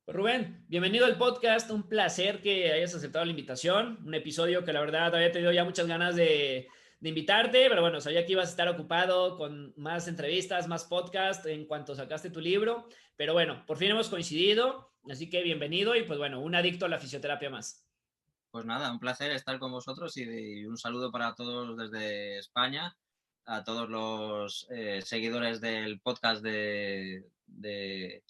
Rubén, bienvenido al podcast. Un placer que hayas aceptado la invitación. Un episodio que la verdad había tenido ya muchas ganas de invitarte, pero bueno, sabía que ibas a estar ocupado con más entrevistas, más podcast en cuanto sacaste tu libro. Pero bueno, por fin hemos coincidido, así que bienvenido y pues bueno, un adicto a la fisioterapia más. Pues nada, un placer estar con vosotros y un saludo para todos desde España, a todos los seguidores del podcast de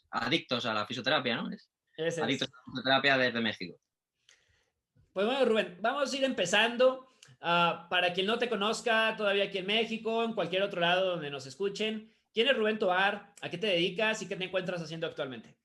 Adictos a la Fisioterapia, ¿no? Ese Adictos es. a la Fisioterapia desde México. Pues bueno, Rubén, vamos a ir empezando. Para quien no te conozca todavía aquí en México, en cualquier otro lado donde nos escuchen, ¿quién es Rubén Tovar? ¿A qué te dedicas y qué te encuentras haciendo actualmente?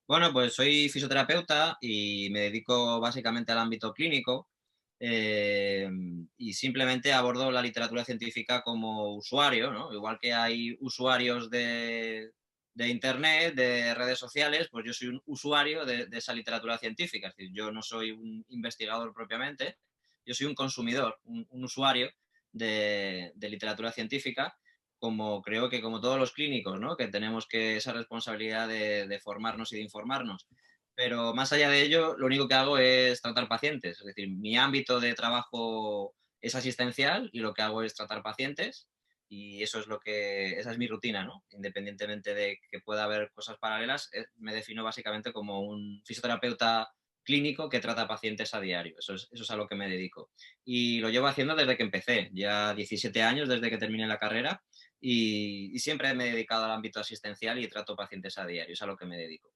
Bueno, pues soy fisioterapeuta y me dedico básicamente al ámbito clínico eh, y simplemente abordo la literatura científica como usuario, ¿no? Igual que hay usuarios de Internet, de redes sociales, pues yo soy un usuario de esa literatura científica. Es decir, yo no soy un investigador propiamente, yo soy un consumidor, un usuario de literatura científica como creo que como todos los clínicos, ¿no? Que tenemos que esa responsabilidad de formarnos y de informarnos. Pero más allá de ello, lo único que hago es tratar pacientes. Es decir, mi ámbito de trabajo es asistencial y lo que hago es tratar pacientes y eso es esa es mi rutina, ¿no? Independientemente de que pueda haber cosas paralelas, me defino básicamente como un fisioterapeuta clínico que trata pacientes a diario. Eso es a lo que me dedico. Y lo llevo haciendo desde que empecé, ya 17 años desde que terminé la carrera y siempre me he dedicado al ámbito asistencial y trato pacientes a diario, es a lo que me dedico.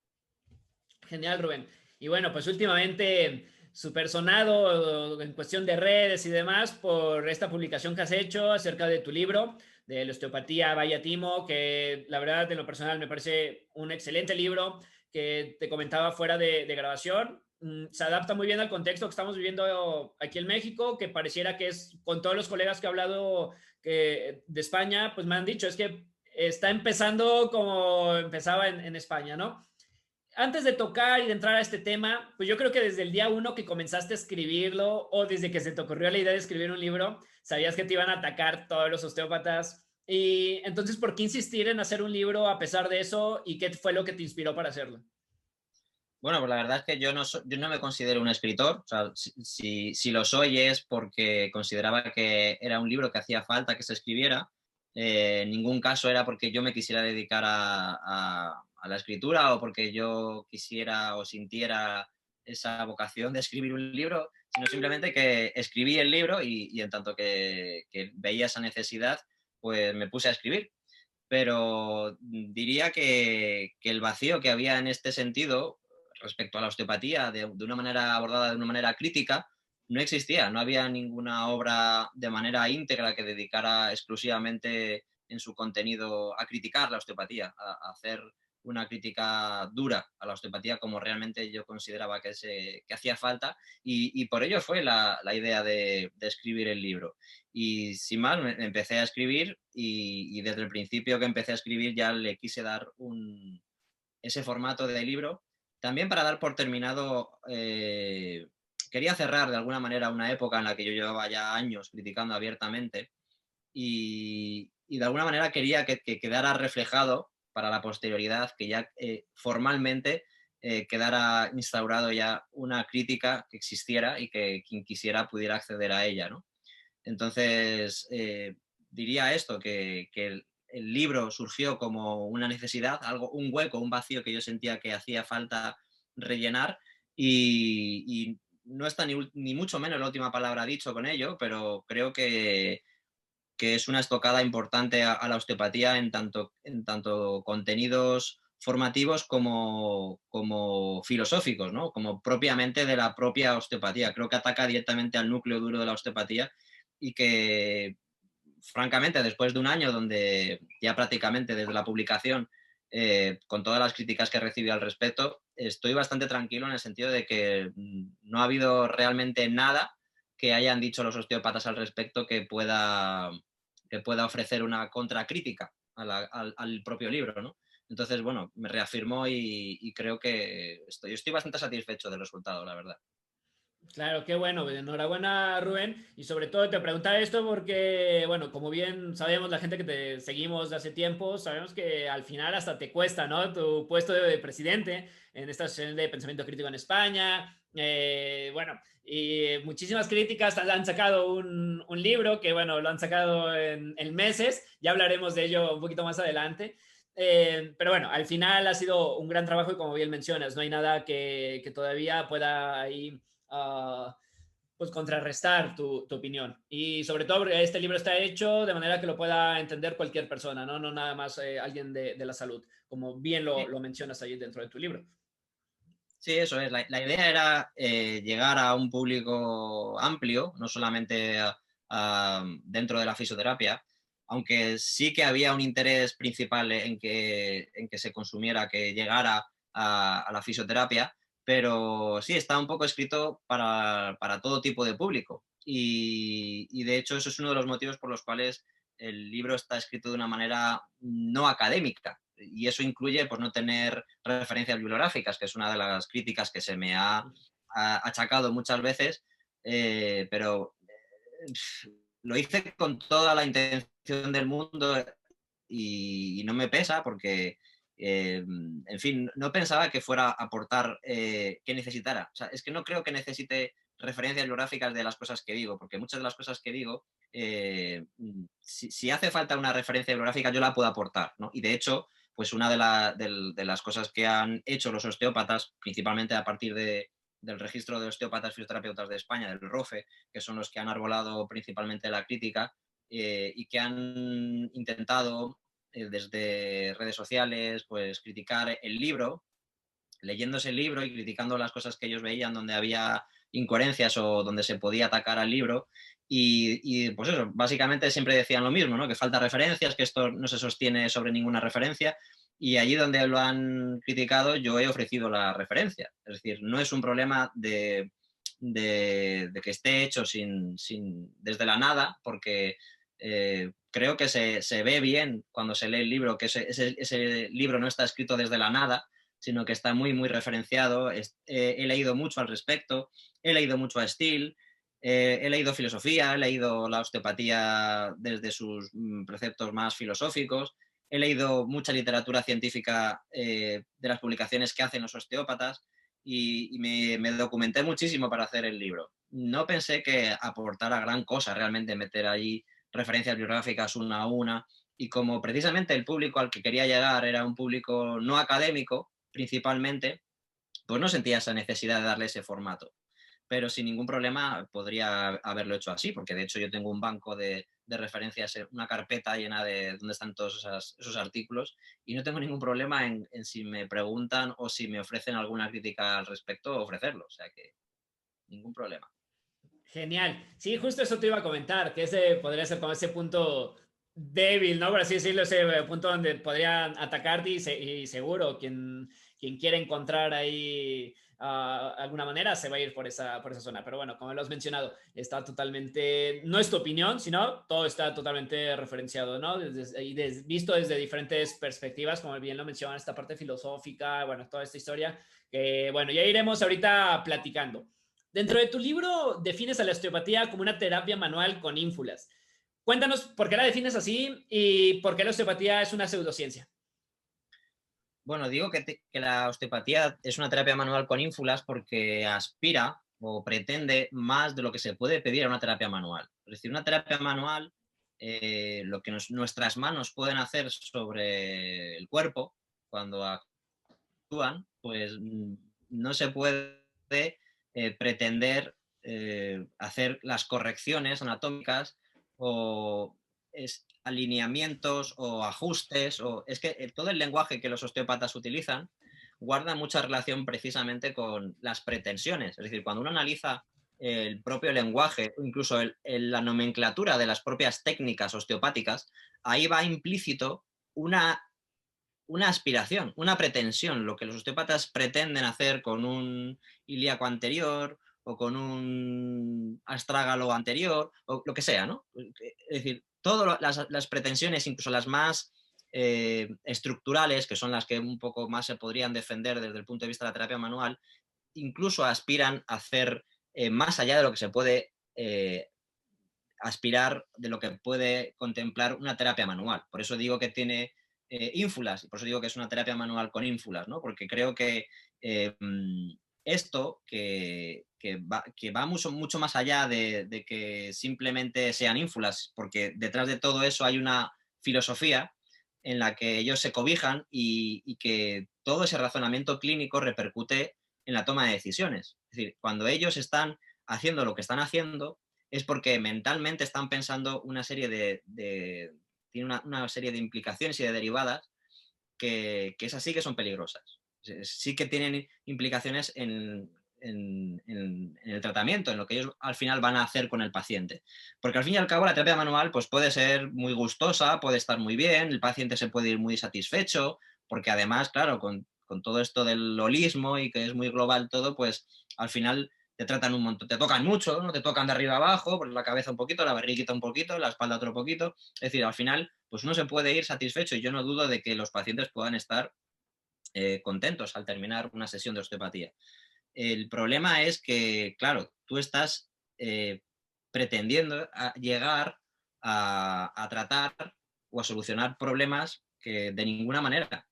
Genial, Rubén. Y bueno, pues últimamente súper sonado en cuestión de redes y demás por esta publicación que has hecho acerca de tu libro de la osteopatía Vaya Timo, que la verdad en lo personal me parece un excelente libro que te comentaba fuera de grabación. Se adapta muy bien al contexto que estamos viviendo aquí en México, que pareciera que es, con todos los colegas que he hablado de España, pues me han dicho, es que está empezando como empezaba en España, ¿no? Antes de tocar y de entrar a este tema, pues yo creo que desde el día uno que comenzaste a escribirlo o desde que se te ocurrió la idea de escribir un libro, sabías que te iban a atacar todos los osteópatas. Y entonces, ¿por qué insistir en hacer un libro a pesar de eso? ¿Y qué fue lo que te inspiró para hacerlo? Bueno, pues la verdad es que yo no me considero un escritor, o sea, si lo soy es porque consideraba que era un libro que hacía falta que se escribiera. En ningún caso era porque yo me quisiera dedicar a la escritura o porque yo quisiera o sintiera esa vocación de escribir un libro, sino simplemente que escribí el libro y en tanto que veía esa necesidad, pues me puse a escribir. Pero diría que el vacío que había en este sentido respecto a la osteopatía de una manera abordada de una manera crítica no existía, no había ninguna obra de manera íntegra que dedicara exclusivamente en su contenido a criticar la osteopatía, a hacer una crítica dura a la osteopatía como realmente yo consideraba que hacía falta y por ello fue la idea de escribir el libro. Y sin más, me empecé a escribir y desde el principio que empecé a escribir ya le quise dar ese formato de libro, también para dar por terminado, quería cerrar de alguna manera una época en la que yo llevaba ya años criticando abiertamente y de alguna manera quería que quedara reflejado para la posterioridad, que ya formalmente quedara instaurado ya una crítica que existiera y que quien quisiera pudiera acceder a ella, ¿no? Entonces, diría esto, que el libro surgió como una necesidad, algo, un hueco, un vacío que yo sentía que hacía falta rellenar y no está ni mucho menos la última palabra dicho con ello, pero creo que es una estocada importante a la osteopatía en tanto contenidos formativos como filosóficos, ¿no? Como propiamente de la propia osteopatía. Creo que ataca directamente al núcleo duro de la osteopatía y que, francamente, después de un año donde ya prácticamente desde la publicación, con todas las críticas que he recibido al respecto, estoy bastante tranquilo en el sentido de que no ha habido realmente nada que hayan dicho los osteópatas al respecto que pueda ofrecer una contracrítica al propio libro, ¿no? Entonces, bueno, me reafirmó y creo que estoy bastante satisfecho del resultado, la verdad. Claro, qué bueno, enhorabuena Rubén. Y sobre todo te preguntaba esto porque, bueno, como bien sabemos la gente que te seguimos de hace tiempo, sabemos que al final hasta te cuesta, ¿no? Tu puesto de presidente en esta sesión de pensamiento crítico en España. Bueno, y muchísimas críticas, han sacado un libro que, bueno, lo han sacado en meses, ya hablaremos de ello un poquito más adelante. Pero bueno, al final ha sido un gran trabajo y como bien mencionas, no hay nada que todavía pueda ahí pues contrarrestar tu opinión. Y sobre todo porque este libro está hecho de manera que lo pueda entender cualquier persona, no nada más alguien de la salud, como bien Sí, lo mencionas ahí dentro de tu libro. sí, eso es. La idea era llegar a un público amplio, no solamente dentro de la fisioterapia, aunque sí que había un interés principal en que se consumiera, que llegara a la fisioterapia, pero sí, está un poco escrito para todo tipo de público. Y de hecho, eso es uno de los motivos por los cuales el libro está escrito de una manera no académica. Y eso incluye pues, no tener referencias bibliográficas, que es una de las críticas que se me ha achacado muchas veces, pero lo hice con toda la intención del mundo y no me pesa porque, en fin, no pensaba que fuera a aportar que necesitara. O sea, es que no creo que necesite referencias bibliográficas de las cosas que digo, porque muchas de las cosas que digo, si hace falta una referencia bibliográfica, yo la puedo aportar, ¿no? Y de hecho, pues una de las cosas que han hecho los osteópatas, principalmente a partir del registro de osteópatas fisioterapeutas de España, del ROFE, que son los que han arbolado principalmente la crítica y que han intentado desde redes sociales pues criticar el libro, leyéndose el libro y criticando las cosas que ellos veían donde había incoherencias o donde se podía atacar al libro. Pues eso, básicamente siempre decían lo mismo, ¿no? Que falta referencias, que esto no se sostiene sobre ninguna referencia. Y allí donde lo han criticado, yo he ofrecido la referencia. Es decir, no es un problema de que esté hecho desde la nada, porque creo que se ve bien cuando se lee el libro, que ese libro no está escrito desde la nada, sino que está muy, muy referenciado. He leído mucho al respecto, he leído mucho a Steele, he leído filosofía, he leído la osteopatía desde sus preceptos más filosóficos, he leído mucha literatura científica de las publicaciones que hacen los osteópatas y me documenté muchísimo para hacer el libro. No pensé que aportara gran cosa realmente meter ahí referencias bibliográficas una a una, y como precisamente el público al que quería llegar era un público no académico, principalmente, pues no sentía esa necesidad de darle ese formato. Pero sin ningún problema podría haberlo hecho así, porque de hecho yo tengo un banco de referencias, una carpeta llena de donde están todos esos artículos, y no tengo ningún problema en si me preguntan o si me ofrecen alguna crítica al respecto, ofrecerlo. O sea que ningún problema. Genial. Sí, justo eso te iba a comentar, que ese podría ser como ese punto débil, ¿no? Por así decirlo, ese punto donde podrían atacarte y seguro quien quiera encontrar ahí alguna manera se va a ir por esa zona. Pero bueno, como lo has mencionado, está totalmente, no es tu opinión, sino todo está totalmente referenciado, ¿no? Visto desde diferentes perspectivas, como bien lo mencionan, esta parte filosófica, bueno, toda esta historia, que bueno, ya iremos ahorita platicando. Dentro de tu libro defines a la osteopatía como una terapia manual con ínfulas. Cuéntanos por qué la defines así y por qué la osteopatía es una pseudociencia. Bueno, digo que la osteopatía es una terapia manual con ínfulas porque aspira o pretende más de lo que se puede pedir a una terapia manual. Es decir, una terapia manual, lo que nuestras manos pueden hacer sobre el cuerpo cuando actúan, pues no se puede pretender hacer las correcciones anatómicas o alineamientos o ajustes. Es que todo el lenguaje que los osteópatas utilizan guarda mucha relación precisamente con las pretensiones. Es decir, cuando uno analiza el propio lenguaje, incluso la nomenclatura de las propias técnicas osteopáticas, ahí va implícito una aspiración, una pretensión, lo que los osteópatas pretenden hacer con un ilíaco anterior o con un astrágalo anterior, o lo que sea, ¿no? Es decir, todas las pretensiones, incluso las más estructurales, que son las que un poco más se podrían defender desde el punto de vista de la terapia manual, incluso aspiran a hacer más allá de lo que se puede aspirar, de lo que puede contemplar una terapia manual. Por eso digo que tiene ínfulas, y por eso digo que es una terapia manual con ínfulas, ¿no? Porque creo que esto, que va mucho más allá de que simplemente sean ínfulas, porque detrás de todo eso hay una filosofía en la que ellos se cobijan y que todo ese razonamiento clínico repercute en la toma de decisiones. Es decir, cuando ellos están haciendo lo que están haciendo, es porque mentalmente están pensando una serie tiene una serie de implicaciones y de derivadas que es así que son peligrosas. Sí que tienen implicaciones en el tratamiento, en lo que ellos al final van a hacer con el paciente. Porque al fin y al cabo la terapia manual pues, puede ser muy gustosa, puede estar muy bien, el paciente se puede ir muy satisfecho, porque además, claro, con todo esto del holismo y que es muy global todo, pues al final te tratan un montón, te tocan mucho, ¿no? Te tocan de arriba a abajo, por la cabeza un poquito, la barriguita un poquito, la espalda otro poquito. Es decir, al final, pues uno se puede ir satisfecho y yo no dudo de que los pacientes puedan estar contentos al terminar una sesión de osteopatía. El problema es que, claro, tú estás pretendiendo llegar a tratar o a solucionar problemas que de ninguna manera,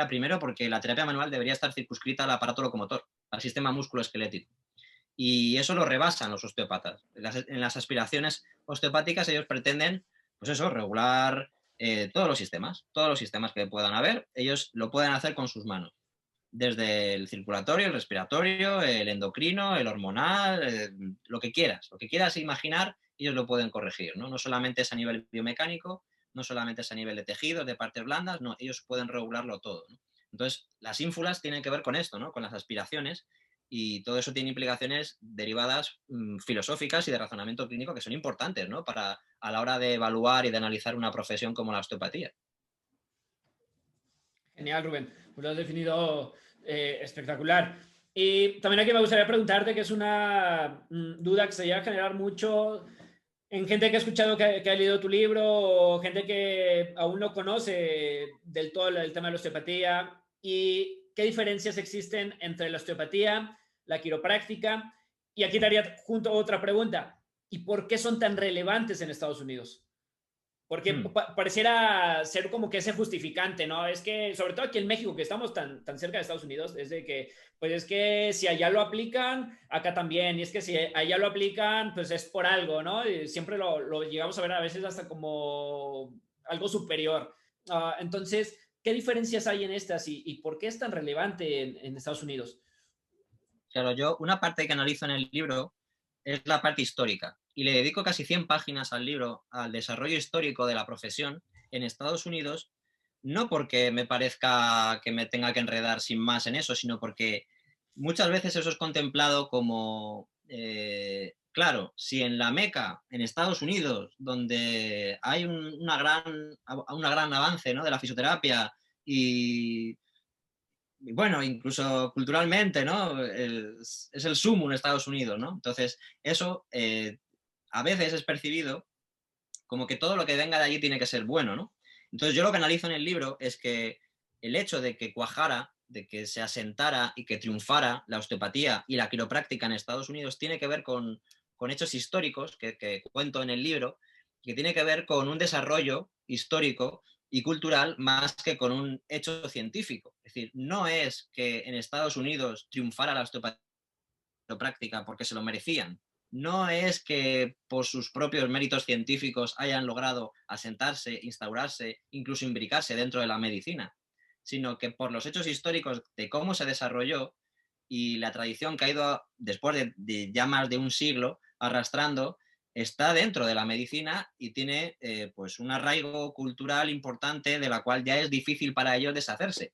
primero porque la terapia manual debería estar circunscrita al aparato locomotor, al sistema músculo-esquelético. Y eso lo rebasan los osteópatas. En las aspiraciones osteopáticas ellos pretenden, pues eso, regular todos los sistemas que puedan haber, ellos lo pueden hacer con sus manos. Desde el circulatorio, el respiratorio, el endocrino, el hormonal, lo que quieras imaginar, ellos lo pueden corregir, ¿no? No solamente es a nivel biomecánico, no solamente es a nivel de tejidos, de partes blandas, no, ellos pueden regularlo todo, ¿no? Entonces, las ínfulas tienen que ver con esto, ¿no? Con las aspiraciones, y todo eso tiene implicaciones derivadas filosóficas y de razonamiento clínico que son importantes, ¿no? Para a la hora de evaluar y de analizar una profesión como la osteopatía. Genial, Rubén. Pues lo has definido espectacular. Y también aquí me gustaría preguntarte, que es una duda que se llega a generar mucho en gente que ha escuchado, que ha leído tu libro, o gente que aún no conoce del todo el tema de la osteopatía, y qué diferencias existen entre la osteopatía, la quiropráctica. Y aquí te haría junto otra pregunta: ¿y por qué son tan relevantes en Estados Unidos? Porque Hmm. pareciera ser como que ese justificante, ¿no? Es que, sobre todo aquí en México, que estamos tan cerca de Estados Unidos, es de que, pues es que si allá lo aplican, acá también. Y es que si allá lo aplican, pues es por algo, ¿no? Y siempre lo llegamos a ver a veces hasta como algo superior. Entonces, ¿qué diferencias hay en estas y por qué es tan relevante en Estados Unidos? Claro, yo una parte que analizo en el libro es la parte histórica y le dedico casi 100 páginas al libro, al desarrollo histórico de la profesión en Estados Unidos, no porque me parezca que me tenga que enredar sin más en eso, sino porque muchas veces eso es contemplado como, claro, si en la Meca, en Estados Unidos, donde hay una gran avance, ¿no?, de la fisioterapia y bueno, incluso culturalmente, ¿no? Es el sumo en Estados Unidos, ¿no? Entonces, eso a veces es percibido como que todo lo que venga de allí tiene que ser bueno, ¿no? Entonces, yo lo que analizo en el libro es que el hecho de que cuajara, de que se asentara y que triunfara la osteopatía y la quiropráctica en Estados Unidos tiene que ver con hechos históricos que cuento en el libro, que tiene que ver con un desarrollo histórico y cultural más que con un hecho científico. Es decir, no es que en Estados Unidos triunfara la osteopatía porque se lo merecían. No es que por sus propios méritos científicos hayan logrado asentarse, instaurarse, incluso imbricarse dentro de la medicina, sino que por los hechos históricos de cómo se desarrolló y la tradición que ha ido después de ya más de un siglo arrastrando, está dentro de la medicina y tiene pues un arraigo cultural importante de la cual ya es difícil para ellos deshacerse.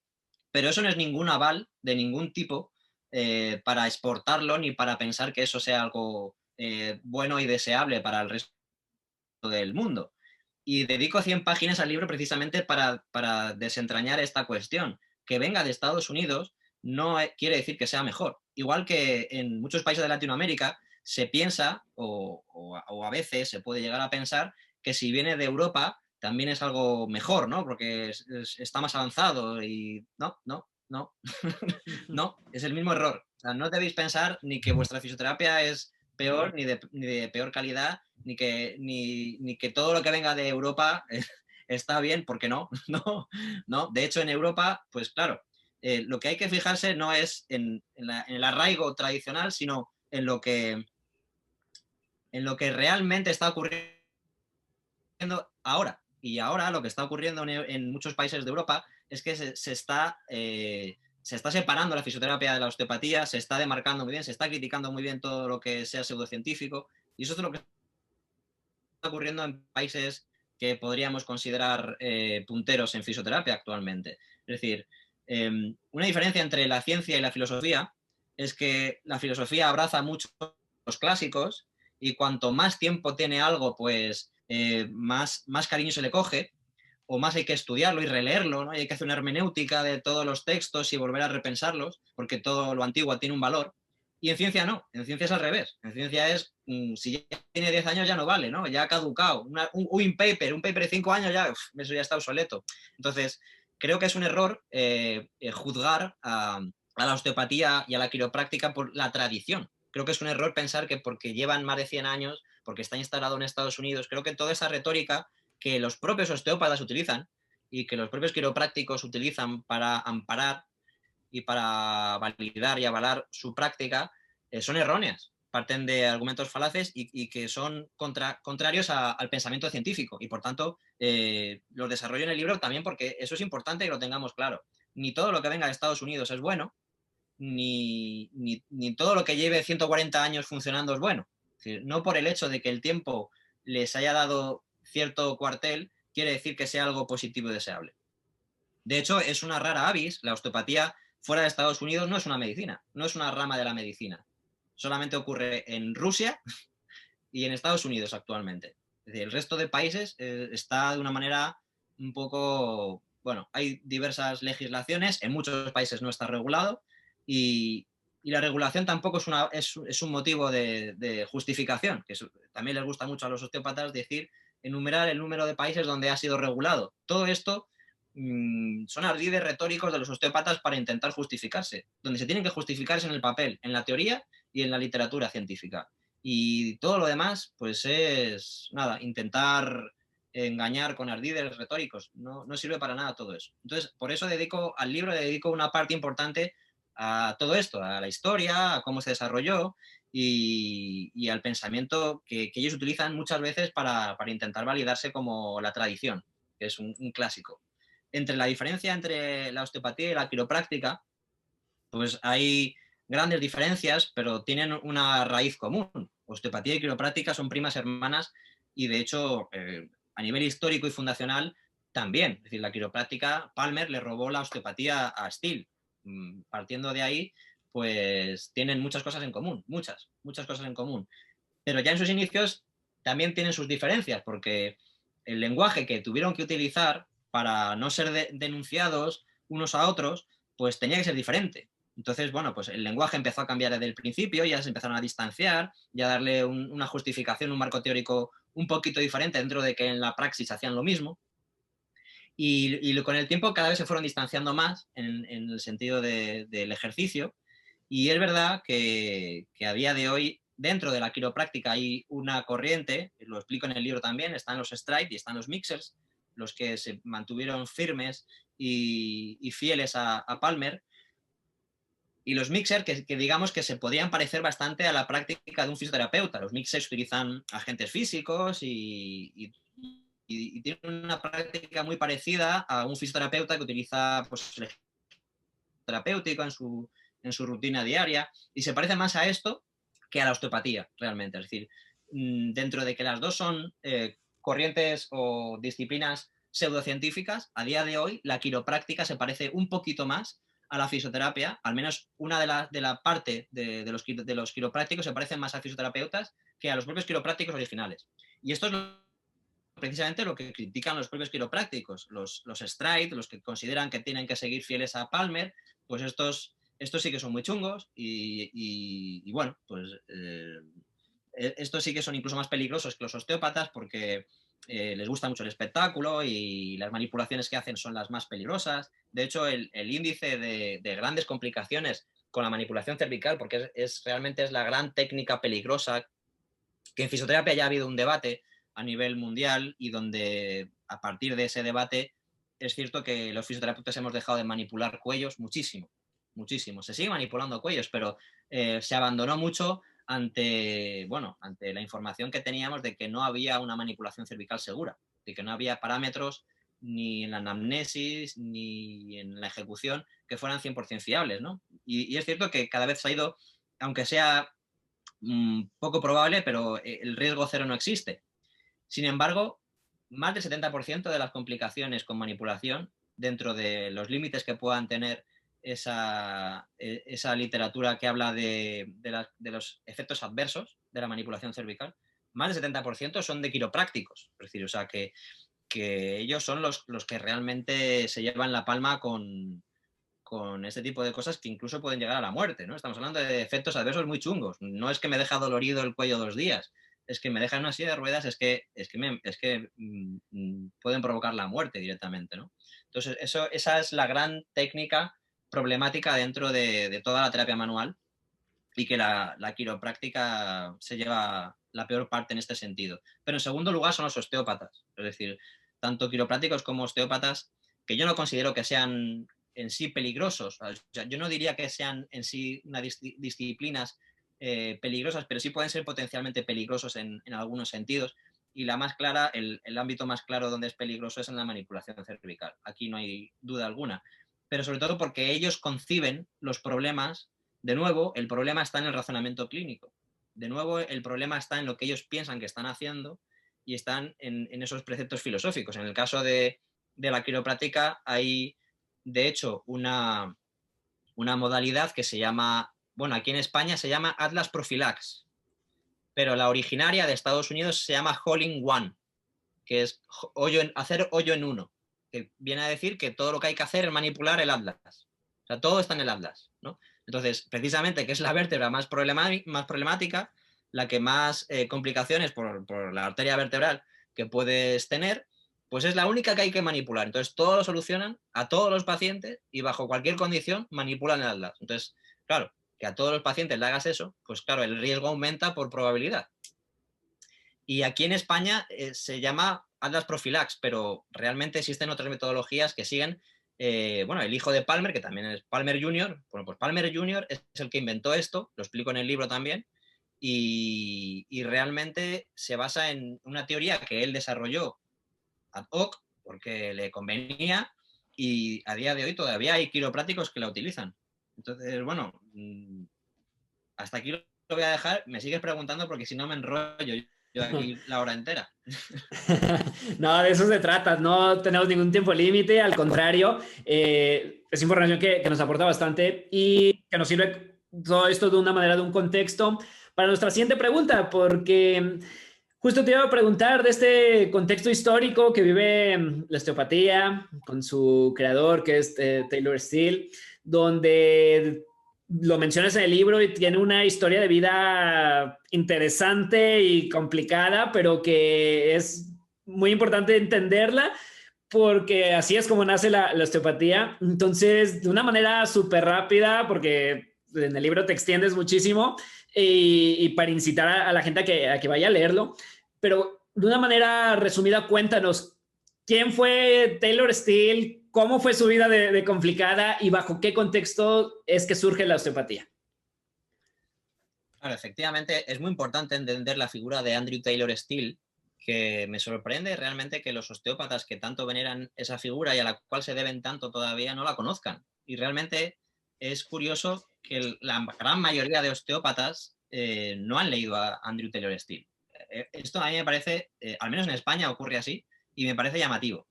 Pero eso no es ningún aval de ningún tipo para exportarlo ni para pensar que eso sea algo bueno y deseable para el resto del mundo. Y dedico 100 páginas al libro precisamente para desentrañar esta cuestión. Que venga de Estados Unidos no quiere decir que sea mejor. Igual que en muchos países de Latinoamérica se piensa, o a veces se puede llegar a pensar, que si viene de Europa también es algo mejor, ¿no? Porque está más avanzado y no, no. no, no, es el mismo error. O sea, no debéis pensar ni que vuestra fisioterapia es peor, ni de peor calidad, ni que todo lo que venga de Europa está bien, porque no, no, no. De hecho, en Europa, pues claro, lo que hay que fijarse no es en el arraigo tradicional, sino en lo que realmente está ocurriendo ahora. Y ahora lo que está ocurriendo en muchos países de Europa es que se está separando la fisioterapia de la osteopatía, se está demarcando muy bien, se está criticando muy bien todo lo que sea pseudocientífico. Y eso es lo que está ocurriendo en países que podríamos considerar punteros en fisioterapia actualmente. Es decir, una diferencia entre la ciencia y la filosofía es que la filosofía abraza mucho los clásicos y cuanto más tiempo tiene algo, pues más cariño se le coge o más hay que estudiarlo y releerlo, ¿no? Y hay que hacer una hermenéutica de todos los textos y volver a repensarlos, porque todo lo antiguo tiene un valor. Y en ciencia no, en ciencia es al revés. En ciencia es, si ya tiene 10 años ya no vale, ¿no? Ya ha caducado. Un paper de 5 años ya, eso ya está obsoleto. Entonces, creo que es un error juzgar a la osteopatía y a la quiropráctica por la tradición. Creo que es un error pensar que porque llevan más de 100 años, porque está instalado en Estados Unidos, creo que toda esa retórica que los propios osteópatas utilizan y que los propios quiroprácticos utilizan para amparar y para validar y avalar su práctica son erróneas. Parten de argumentos falaces y que son contrarios al pensamiento científico. Y por tanto, los desarrollo en el libro también porque eso es importante que lo tengamos claro. Ni todo lo que venga de Estados Unidos es bueno, ni todo lo que lleve 140 años funcionando es bueno. Es decir, no por el hecho de que el tiempo les haya dado cierto cuartel, quiere decir que sea algo positivo y deseable. De hecho, es una rara avis, la osteopatía fuera de Estados Unidos no es una medicina, no es una rama de la medicina. Solamente ocurre en Rusia y en Estados Unidos actualmente. Es decir, el resto de países está de una manera un poco, bueno, hay diversas legislaciones, en muchos países no está regulado y la regulación tampoco es un motivo de justificación, que también les gusta mucho a los osteópatas decir, enumerar el número de países donde ha sido regulado. Todo esto son ardides retóricos de los osteópatas para intentar justificarse, donde se tienen que justificarse en el papel, en la teoría y en la literatura científica. Y todo lo demás, pues es nada, intentar engañar con ardides retóricos. No, no sirve para nada todo eso. Entonces, por eso al libro le dedico una parte importante a todo esto, a la historia, a cómo se desarrolló y al pensamiento que ellos utilizan muchas veces para intentar validarse como la tradición, que es un clásico. La diferencia entre la osteopatía y la quiropráctica, pues hay grandes diferencias, pero tienen una raíz común. Osteopatía y quiropráctica son primas hermanas y, de hecho, a nivel histórico y fundacional, también. Es decir, la quiropráctica, Palmer le robó la osteopatía a Steele. Partiendo de ahí, pues tienen muchas cosas en común, muchas cosas en común. Pero ya en sus inicios también tienen sus diferencias, porque el lenguaje que tuvieron que utilizar para no ser denunciados unos a otros, pues tenía que ser diferente. Entonces, bueno, pues el lenguaje empezó a cambiar desde el principio, ya se empezaron a distanciar, ya a darle una justificación, un marco teórico un poquito diferente dentro de que en la praxis hacían lo mismo. Y con el tiempo cada vez se fueron distanciando más en el sentido del ejercicio. Y es verdad que a día de hoy, dentro de la quiropráctica hay una corriente, lo explico en el libro también, están los stride y están los mixers, los que se mantuvieron firmes y fieles a Palmer, y los mixers que digamos que se podían parecer bastante a la práctica de un fisioterapeuta. Los mixers utilizan agentes físicos y tienen una práctica muy parecida a un fisioterapeuta que utiliza pues, el terapéutico en su rutina diaria y se parece más a esto que a la osteopatía realmente. Es decir, dentro de que las dos son corrientes o disciplinas pseudocientíficas, a día de hoy la quiropráctica se parece un poquito más a la fisioterapia, al menos una de la parte de los quiroprácticos se parecen más a fisioterapeutas que a los propios quiroprácticos originales. Y esto es precisamente lo que critican los propios quiroprácticos, los stride, los que consideran que tienen que seguir fieles a Palmer, pues estos sí que son muy chungos y bueno, pues estos sí que son incluso más peligrosos que los osteópatas porque les gusta mucho el espectáculo y las manipulaciones que hacen son las más peligrosas. De hecho, el índice de grandes complicaciones con la manipulación cervical, porque realmente es la gran técnica peligrosa, que en fisioterapia ya ha habido un debate a nivel mundial y donde a partir de ese debate es cierto que los fisioterapeutas hemos dejado de manipular cuellos muchísimo, muchísimo. Se sigue manipulando cuellos, pero se abandonó mucho ante, bueno, ante la información que teníamos de que no había una manipulación cervical segura, de que no había parámetros ni en la anamnesis ni en la ejecución que fueran 100% fiables, ¿no? Y es cierto que cada vez se ha ido, aunque sea poco probable, pero el riesgo cero no existe. Sin embargo, más del 70% de las complicaciones con manipulación, dentro de los límites que puedan tener esa literatura que habla de los efectos adversos de la manipulación cervical, más del 70% son de quiroprácticos. Es decir, o sea, que ellos son los que realmente se llevan la palma con este tipo de cosas que incluso pueden llegar a la muerte, ¿no? Estamos hablando de efectos adversos muy chungos. No es que me deja dolorido el cuello 2 días, es que me deja en una silla de ruedas, pueden provocar la muerte directamente, ¿no? Entonces, esa es la gran técnica problemática dentro de toda la terapia manual y que la quiropráctica se lleva la peor parte en este sentido. Pero en segundo lugar son los osteópatas, es decir, tanto quiroprácticos como osteópatas, que yo no considero que sean en sí peligrosos. O sea, yo no diría que sean en sí unas disciplinas peligrosas, pero sí pueden ser potencialmente peligrosos en algunos sentidos. Y la más clara, el ámbito más claro donde es peligroso es en la manipulación cervical. Aquí no hay duda alguna. Pero sobre todo porque ellos conciben los problemas. De nuevo, el problema está en el razonamiento clínico. De nuevo, el problema está en lo que ellos piensan que están haciendo y están en esos preceptos filosóficos. En el caso de la quiropráctica hay, de hecho, una modalidad que se llama, bueno, aquí en España se llama Atlas Prophylax, pero la originaria de Estados Unidos se llama Hole in One, que es hacer hoyo en uno, que viene a decir que todo lo que hay que hacer es manipular el Atlas. O sea, todo está en el Atlas, ¿no? Entonces, precisamente, que es la vértebra más problemática, la que más complicaciones por la arteria vertebral que puedes tener, pues es la única que hay que manipular. Entonces, todo lo solucionan a todos los pacientes y bajo cualquier condición manipulan el Atlas. Entonces, claro, que a todos los pacientes le hagas eso, pues claro, el riesgo aumenta por probabilidad. Y aquí en España se llama Atlas Prophylax, pero realmente existen otras metodologías que siguen, bueno, el hijo de Palmer, que también es Palmer Jr., bueno, pues Palmer Jr. es el que inventó esto, lo explico en el libro también, y realmente se basa en una teoría que él desarrolló ad hoc, porque le convenía, y a día de hoy todavía hay quiroprácticos que la utilizan. Entonces, bueno, hasta aquí lo voy a dejar. Me sigues preguntando porque si no me enrollo yo aquí la hora entera. No, de eso se trata, no tenemos ningún tiempo límite, al contrario, es información que nos aporta bastante y que nos sirve todo esto de una manera, de un contexto para nuestra siguiente pregunta, porque justo te iba a preguntar de este contexto histórico que vive la osteopatía con su creador, que es Taylor Steele, donde lo mencionas en el libro y tiene una historia de vida interesante y complicada, pero que es muy importante entenderla porque así es como nace la osteopatía. Entonces, de una manera súper rápida, porque en el libro te extiendes muchísimo y para incitar a la gente a que vaya a leerlo, pero de una manera resumida, cuéntanos quién fue Taylor Steele, cómo fue su vida de complicada y bajo qué contexto es que surge la osteopatía. Claro, efectivamente, es muy importante entender la figura de Andrew Taylor Steele, que me sorprende realmente que los osteópatas que tanto veneran esa figura y a la cual se deben tanto todavía no la conozcan. Y realmente es curioso que la gran mayoría de osteópatas no han leído a Andrew Taylor Steele. Esto a mí me parece, al menos en España ocurre así, y me parece llamativo.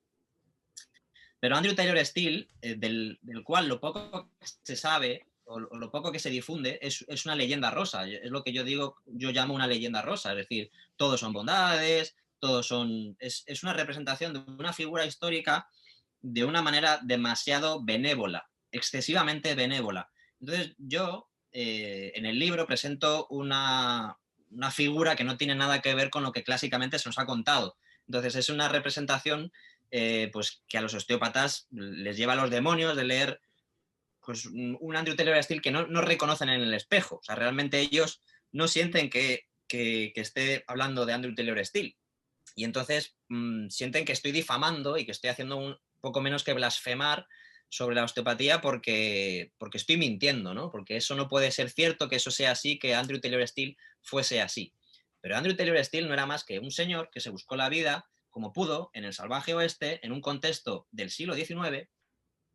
Pero Andrew Taylor Steele, del cual lo poco que se sabe o lo poco que se difunde es una leyenda rosa. Es lo que yo digo, yo llamo una leyenda rosa. Es decir, todos son bondades, todos son. Es una representación de una figura histórica de una manera demasiado benévola, excesivamente benévola. Entonces, yo en el libro presento una figura que no tiene nada que ver con lo que clásicamente se nos ha contado. Entonces es una representación pues, que a los osteópatas les lleva a los demonios de leer pues, un Andrew Taylor Still que no reconocen en el espejo. O sea, realmente ellos no sienten que esté hablando de Andrew Taylor Still. Y entonces sienten que estoy difamando y que estoy haciendo un poco menos que blasfemar sobre la osteopatía porque estoy mintiendo, ¿no? Porque eso no puede ser cierto, que eso sea así, que Andrew Taylor Still fuese así. Pero Andrew Taylor Still no era más que un señor que se buscó la vida como pudo en el salvaje oeste, en un contexto del siglo XIX,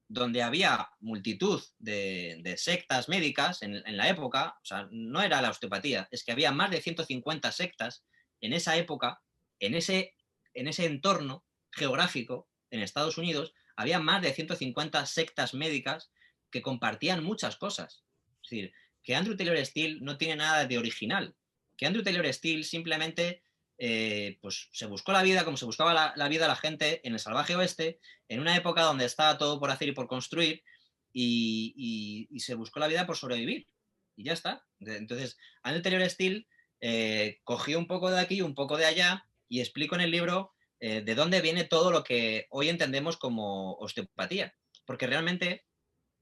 donde había multitud de sectas médicas en la época. O sea, no era la osteopatía, es que había más de 150 sectas en esa época, en ese entorno geográfico, en Estados Unidos, había más de 150 sectas médicas que compartían muchas cosas. Es decir, que Andrew Taylor Still no tiene nada de original, que Andrew Taylor Still simplemente pues se buscó la vida como se buscaba la vida a la gente en el salvaje oeste, en una época donde estaba todo por hacer y por construir, y se buscó la vida por sobrevivir. Y ya está. Entonces, Andrew Taylor Still cogió un poco de aquí, un poco de allá, y explico en el libro de dónde viene todo lo que hoy entendemos como osteopatía. Porque realmente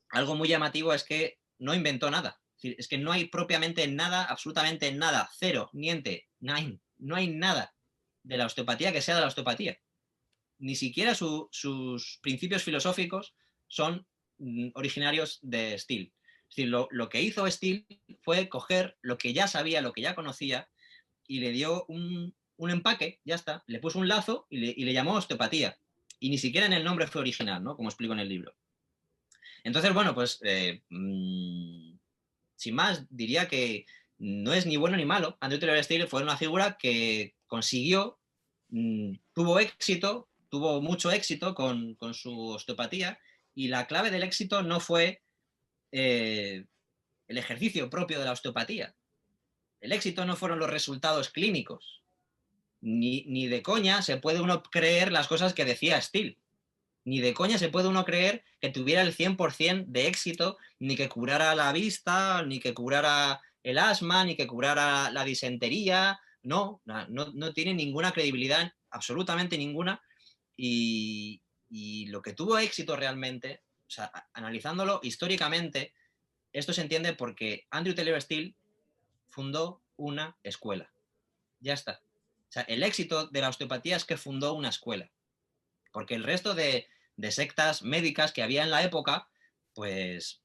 algo muy llamativo es que no inventó nada. Es que no hay propiamente nada, absolutamente nada, cero, niente, nine, no hay nada de la osteopatía que sea de la osteopatía. Ni siquiera sus principios filosóficos son originarios de Steele. Es decir, lo que hizo Steele fue coger lo que ya sabía, lo que ya conocía, y le dio un empaque, ya está, le puso un lazo y le llamó osteopatía. Y ni siquiera en el nombre fue original, ¿no? Como explico en el libro. Entonces, bueno, pues sin más, diría que no es ni bueno ni malo. Andrew Taylor Still fue una figura que consiguió, tuvo éxito, tuvo mucho éxito con su osteopatía, y la clave del éxito no fue el ejercicio propio de la osteopatía. El éxito no fueron los resultados clínicos. Ni de coña se puede uno creer las cosas que decía Steele. Ni de coña se puede uno creer que tuviera el 100% de éxito, ni que curara la vista, ni que curara el asma, ni que curara la disentería. No tiene ninguna credibilidad, absolutamente ninguna. Y lo que tuvo éxito realmente, o sea, analizándolo históricamente, esto se entiende porque Andrew Taylor Still fundó una escuela. Ya está. O sea, el éxito de la osteopatía es que fundó una escuela. Porque el resto de sectas médicas que había en la época, pues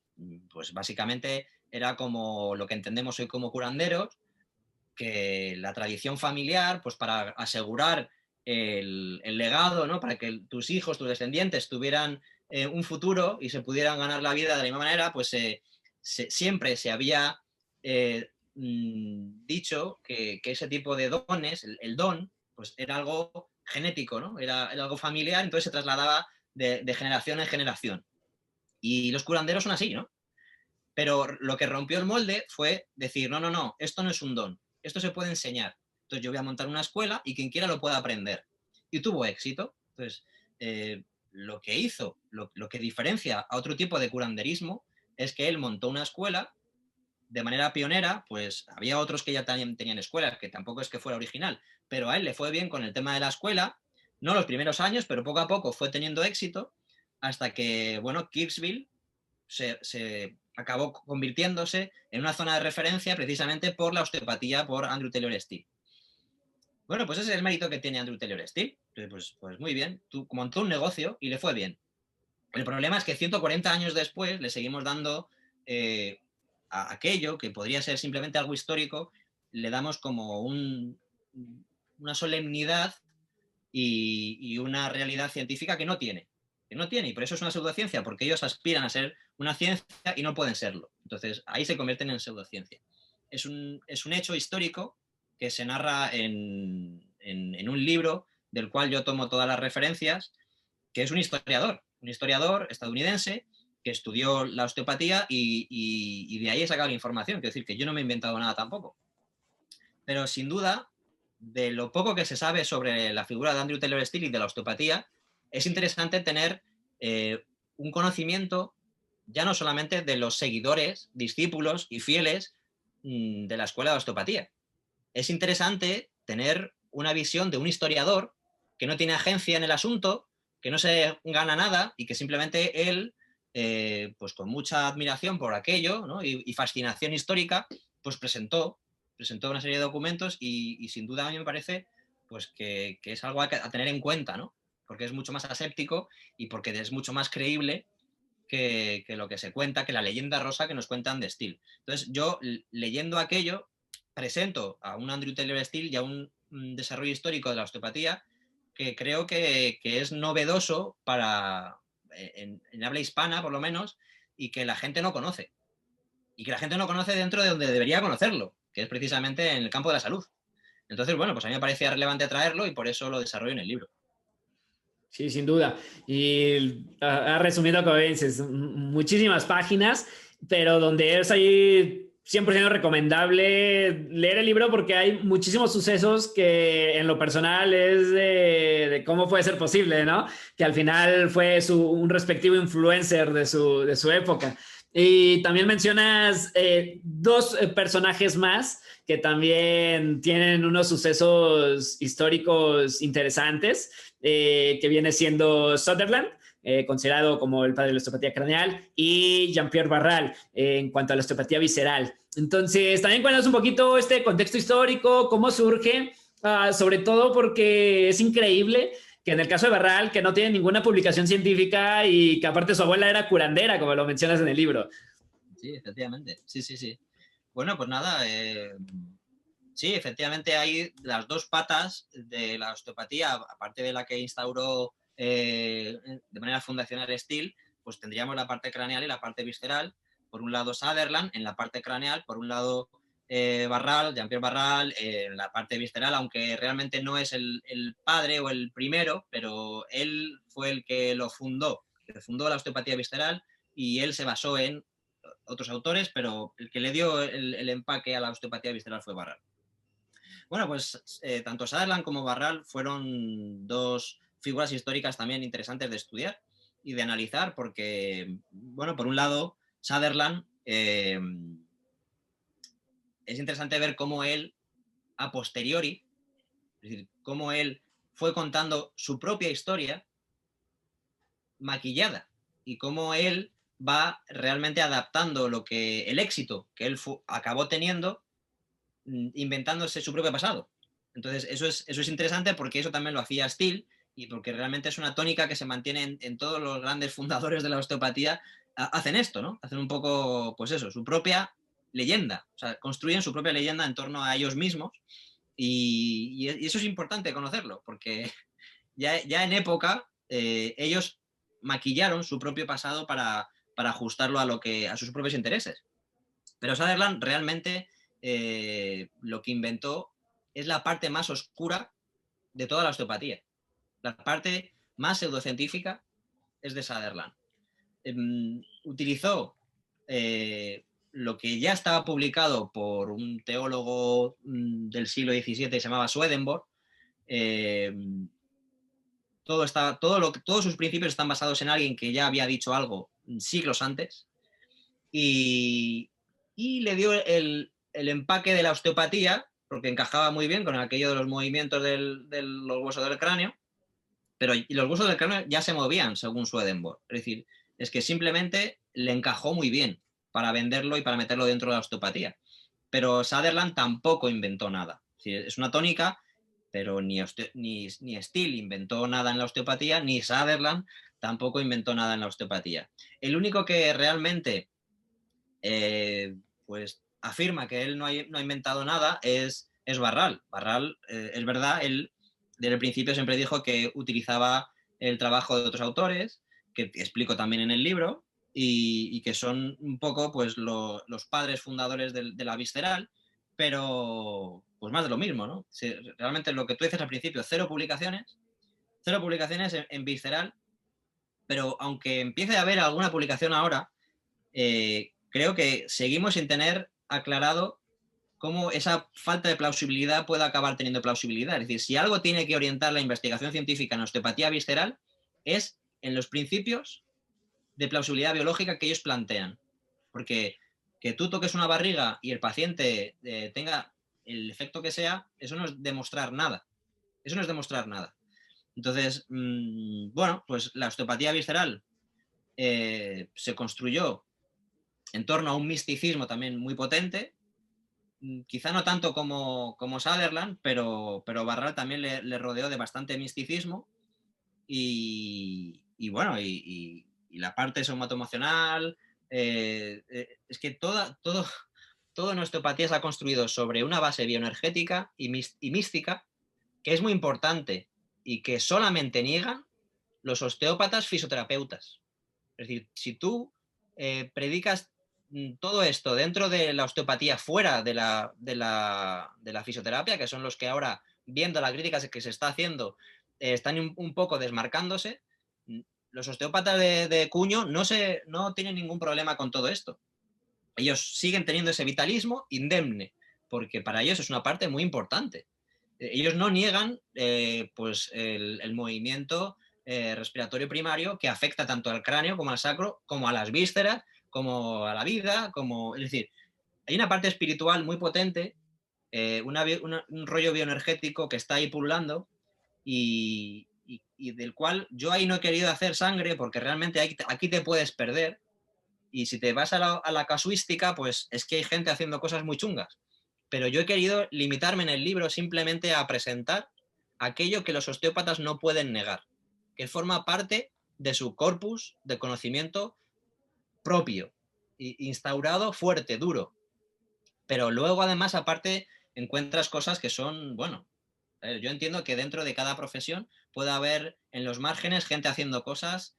básicamente era como lo que entendemos hoy como curanderos, que la tradición familiar, pues para asegurar el legado, ¿no? Para que tus hijos, tus descendientes tuvieran un futuro y se pudieran ganar la vida de la misma manera, pues siempre se había dicho que ese tipo de dones, el don, pues era algo genético, ¿no? Era algo familiar, entonces se trasladaba de generación en generación. Y los curanderos son así, ¿no? Pero lo que rompió el molde fue decir, no, esto no es un don, esto se puede enseñar. Entonces yo voy a montar una escuela y quien quiera lo pueda aprender. Y tuvo éxito. Entonces, lo que hizo, lo que diferencia a otro tipo de curanderismo es que él montó una escuela de manera pionera. Pues había otros que ya también tenían escuelas, que tampoco es que fuera original, pero a él le fue bien con el tema de la escuela, no los primeros años, pero poco a poco fue teniendo éxito, hasta que, bueno, Kirksville se acabó convirtiéndose en una zona de referencia precisamente por la osteopatía, por Andrew Taylor Still. Bueno, pues ese es el mérito que tiene Andrew Taylor Still. Pues muy bien, tú montó un negocio y le fue bien. El problema es que 140 años después le seguimos dando a aquello que podría ser simplemente algo histórico, le damos como una solemnidad y una realidad científica que no tiene. Y por eso es una pseudociencia, porque ellos aspiran a ser una ciencia y no pueden serlo. Entonces ahí se convierten en pseudociencia. Es un hecho histórico que se narra en un libro del cual yo tomo todas las referencias, que es un historiador estadounidense que estudió la osteopatía y de ahí he sacado la información. Quiero decir que yo no me he inventado nada tampoco. Pero sin duda, de lo poco que se sabe sobre la figura de Andrew Taylor Still y de la osteopatía, es interesante tener un conocimiento ya no solamente de los seguidores, discípulos y fieles de la escuela de osteopatía. Es interesante tener una visión de un historiador que no tiene agencia en el asunto, que no se gana nada y que simplemente él, pues con mucha admiración por aquello, ¿no? y fascinación histórica, pues presentó una serie de documentos y sin duda a mí me parece pues que es algo a tener en cuenta, ¿no? Porque es mucho más aséptico y porque es mucho más creíble que lo que se cuenta, que la leyenda rosa que nos cuentan de Steele. Entonces yo, leyendo aquello, presento a un Andrew Taylor Steele y a un desarrollo histórico de la osteopatía que creo que es novedoso para, en habla hispana por lo menos, y que la gente no conoce. Y que la gente no conoce dentro de donde debería conocerlo, que es precisamente en el campo de la salud. Entonces, bueno, pues a mí me parecía relevante traerlo y por eso lo desarrollo en el libro. Sí, sin duda. Y ha resumido, como dices, muchísimas páginas, pero donde es ahí 100% recomendable leer el libro porque hay muchísimos sucesos que en lo personal es de cómo puede ser posible, ¿no? Que al final fue un respectivo influencer de su época. Y también mencionas dos personajes más que también tienen unos sucesos históricos interesantes, que viene siendo Sutherland, considerado como el padre de la osteopatía craneal, y Jean-Pierre Barral, en cuanto a la osteopatía visceral. Entonces, también cuéntanos un poquito este contexto histórico, cómo surge, sobre todo porque es increíble que en el caso de Barral, que no tiene ninguna publicación científica y que aparte su abuela era curandera, como lo mencionas en el libro. Sí, efectivamente. Sí, sí, sí. Bueno, pues nada, sí, efectivamente hay las dos patas de la osteopatía, aparte de la que instauró de manera fundacional Steele, pues tendríamos la parte craneal y la parte visceral. Por un lado Sutherland en la parte craneal, por un lado Barral, Jean-Pierre Barral, en la parte visceral, aunque realmente no es el padre o el primero, pero él fue el que lo fundó, que fundó la osteopatía visceral y él se basó en otros autores, pero el que le dio el empaque a la osteopatía visceral fue Barral. Bueno, pues tanto Sutherland como Barral fueron dos figuras históricas también interesantes de estudiar y de analizar porque, bueno, por un lado, Sutherland es interesante ver cómo él, a posteriori, es decir, cómo él fue contando su propia historia maquillada y cómo él va realmente adaptando lo que el éxito que él acabó teniendo inventándose su propio pasado. Entonces, eso es interesante porque eso también lo hacía Steele y porque realmente es una tónica que se mantiene en todos los grandes fundadores de la osteopatía, hacen esto, ¿no? Hacen un poco, pues eso, su propia leyenda, o sea, construyen su propia leyenda en torno a ellos mismos y eso es importante conocerlo porque ya en época ellos maquillaron su propio pasado para ajustarlo a sus propios intereses. Pero Sutherland realmente lo que inventó es la parte más oscura de toda la osteopatía. La parte más pseudocientífica es de Sutherland. Utilizó lo que ya estaba publicado por un teólogo del siglo XVII que se llamaba Swedenborg. Todos sus principios están basados en alguien que ya había dicho algo siglos antes y le dio el empaque de la osteopatía, porque encajaba muy bien con aquello de los movimientos de los huesos del cráneo, pero y los huesos del cráneo ya se movían según Swedenborg. Es decir, es que simplemente le encajó muy bien para venderlo y para meterlo dentro de la osteopatía. Pero Sutherland tampoco inventó nada. Es decir, es una tónica, pero ni Steele inventó nada en la osteopatía, ni Sutherland tampoco inventó nada en la osteopatía. El único que realmente pues afirma que él no ha inventado nada es Barral. Barral, es verdad, él desde el principio siempre dijo que utilizaba el trabajo de otros autores, que explico también en el libro, y que son un poco pues los padres fundadores de la visceral, pero pues más de lo mismo, ¿no? Si, realmente lo que tú dices al principio, cero publicaciones en visceral, pero aunque empiece a haber alguna publicación ahora, creo que seguimos sin tener aclarado cómo esa falta de plausibilidad puede acabar teniendo plausibilidad. Es decir, si algo tiene que orientar la investigación científica en osteopatía visceral es en los principios de plausibilidad biológica que ellos plantean. Porque que tú toques una barriga y el paciente tenga el efecto que sea, eso no es demostrar nada. Eso no es demostrar nada. Entonces, bueno, pues la osteopatía visceral se construyó en torno a un misticismo también muy potente, quizá no tanto como Sutherland, pero Barral también le rodeó de bastante misticismo y bueno, y la parte somatoemocional, es que todo en osteopatía se ha construido sobre una base bioenergética y mística que es muy importante y que solamente niegan los osteópatas fisioterapeutas. Es decir, si tú predicas todo esto dentro de la osteopatía, fuera de la fisioterapia, que son los que ahora, viendo la crítica que se está haciendo, están un poco desmarcándose, los osteópatas de cuño no tienen ningún problema con todo esto. Ellos siguen teniendo ese vitalismo indemne, porque para ellos es una parte muy importante. Ellos no niegan pues el movimiento respiratorio primario que afecta tanto al cráneo como al sacro, como a las vísceras, como a la vida, es decir, hay una parte espiritual muy potente, un rollo bioenergético que está ahí pululando y del cual yo ahí no he querido hacer sangre porque realmente aquí te puedes perder y si te vas a la casuística, pues es que hay gente haciendo cosas muy chungas. Pero yo he querido limitarme en el libro simplemente a presentar aquello que los osteópatas no pueden negar, que forma parte de su corpus de conocimiento propio, instaurado fuerte, duro. Pero luego, además, aparte, encuentras cosas que son, bueno, yo entiendo que dentro de cada profesión puede haber en los márgenes gente haciendo cosas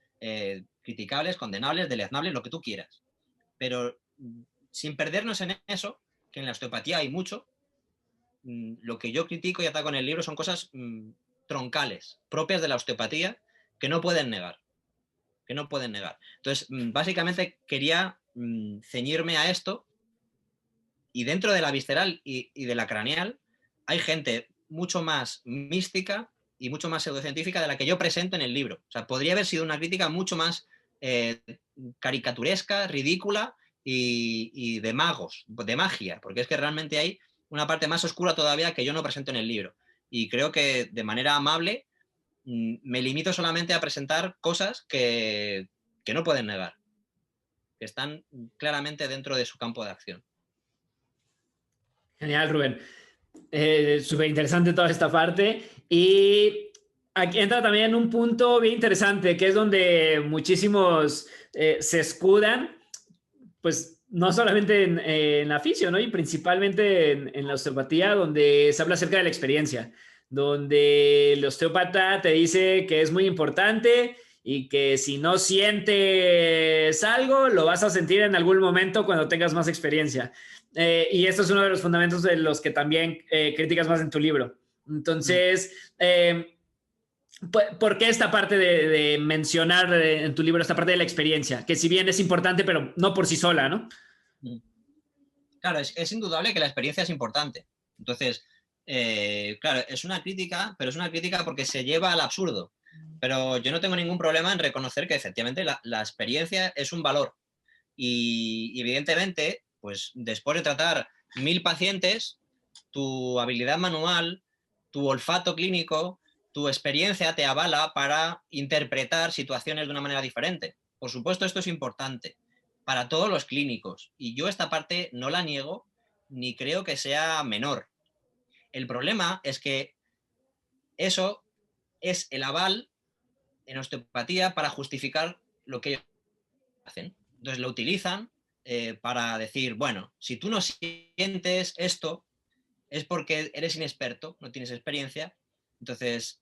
criticables, condenables, deleznables, lo que tú quieras. Pero sin perdernos en eso, que en la osteopatía hay mucho, lo que yo critico y ataco en el libro son cosas troncales, propias de la osteopatía, que no pueden negar. Que no pueden negar. Entonces, básicamente quería ceñirme a esto y dentro de la visceral y de la craneal hay gente mucho más mística y mucho más pseudocientífica de la que yo presento en el libro. O sea, podría haber sido una crítica mucho más caricaturesca, ridícula y de magos, de magia, porque es que realmente hay una parte más oscura todavía que yo no presento en el libro. Y creo que de manera amable me limito solamente a presentar cosas que no pueden negar, que están claramente dentro de su campo de acción. Genial, Rubén. Súper interesante toda esta parte. Y aquí entra también un punto bien interesante, que es donde muchísimos se escudan, pues no solamente en la fisio, ¿no? Y principalmente en la osteopatía, donde se habla acerca de la experiencia, donde el osteópata te dice que es muy importante y que si no sientes algo, lo vas a sentir en algún momento cuando tengas más experiencia. Y esto es uno de los fundamentos de los que también criticas más en tu libro. Entonces, ¿por qué esta parte de mencionar en tu libro esta parte de la experiencia? Que si bien es importante, pero no por sí sola, ¿no? Claro, es indudable que la experiencia es importante. Entonces, claro, es una crítica, pero es una crítica porque se lleva al absurdo. Pero yo no tengo ningún problema en reconocer que efectivamente la experiencia es un valor. Y evidentemente, pues después de tratar 1000 pacientes, tu habilidad manual, tu olfato clínico, tu experiencia te avala para interpretar situaciones de una manera diferente. Por supuesto, esto es importante para todos los clínicos y yo esta parte no la niego ni creo que sea menor. El problema es que eso es el aval en osteopatía para justificar lo que ellos hacen. Entonces lo utilizan para decir, bueno, si tú no sientes esto, es porque eres inexperto, no tienes experiencia, entonces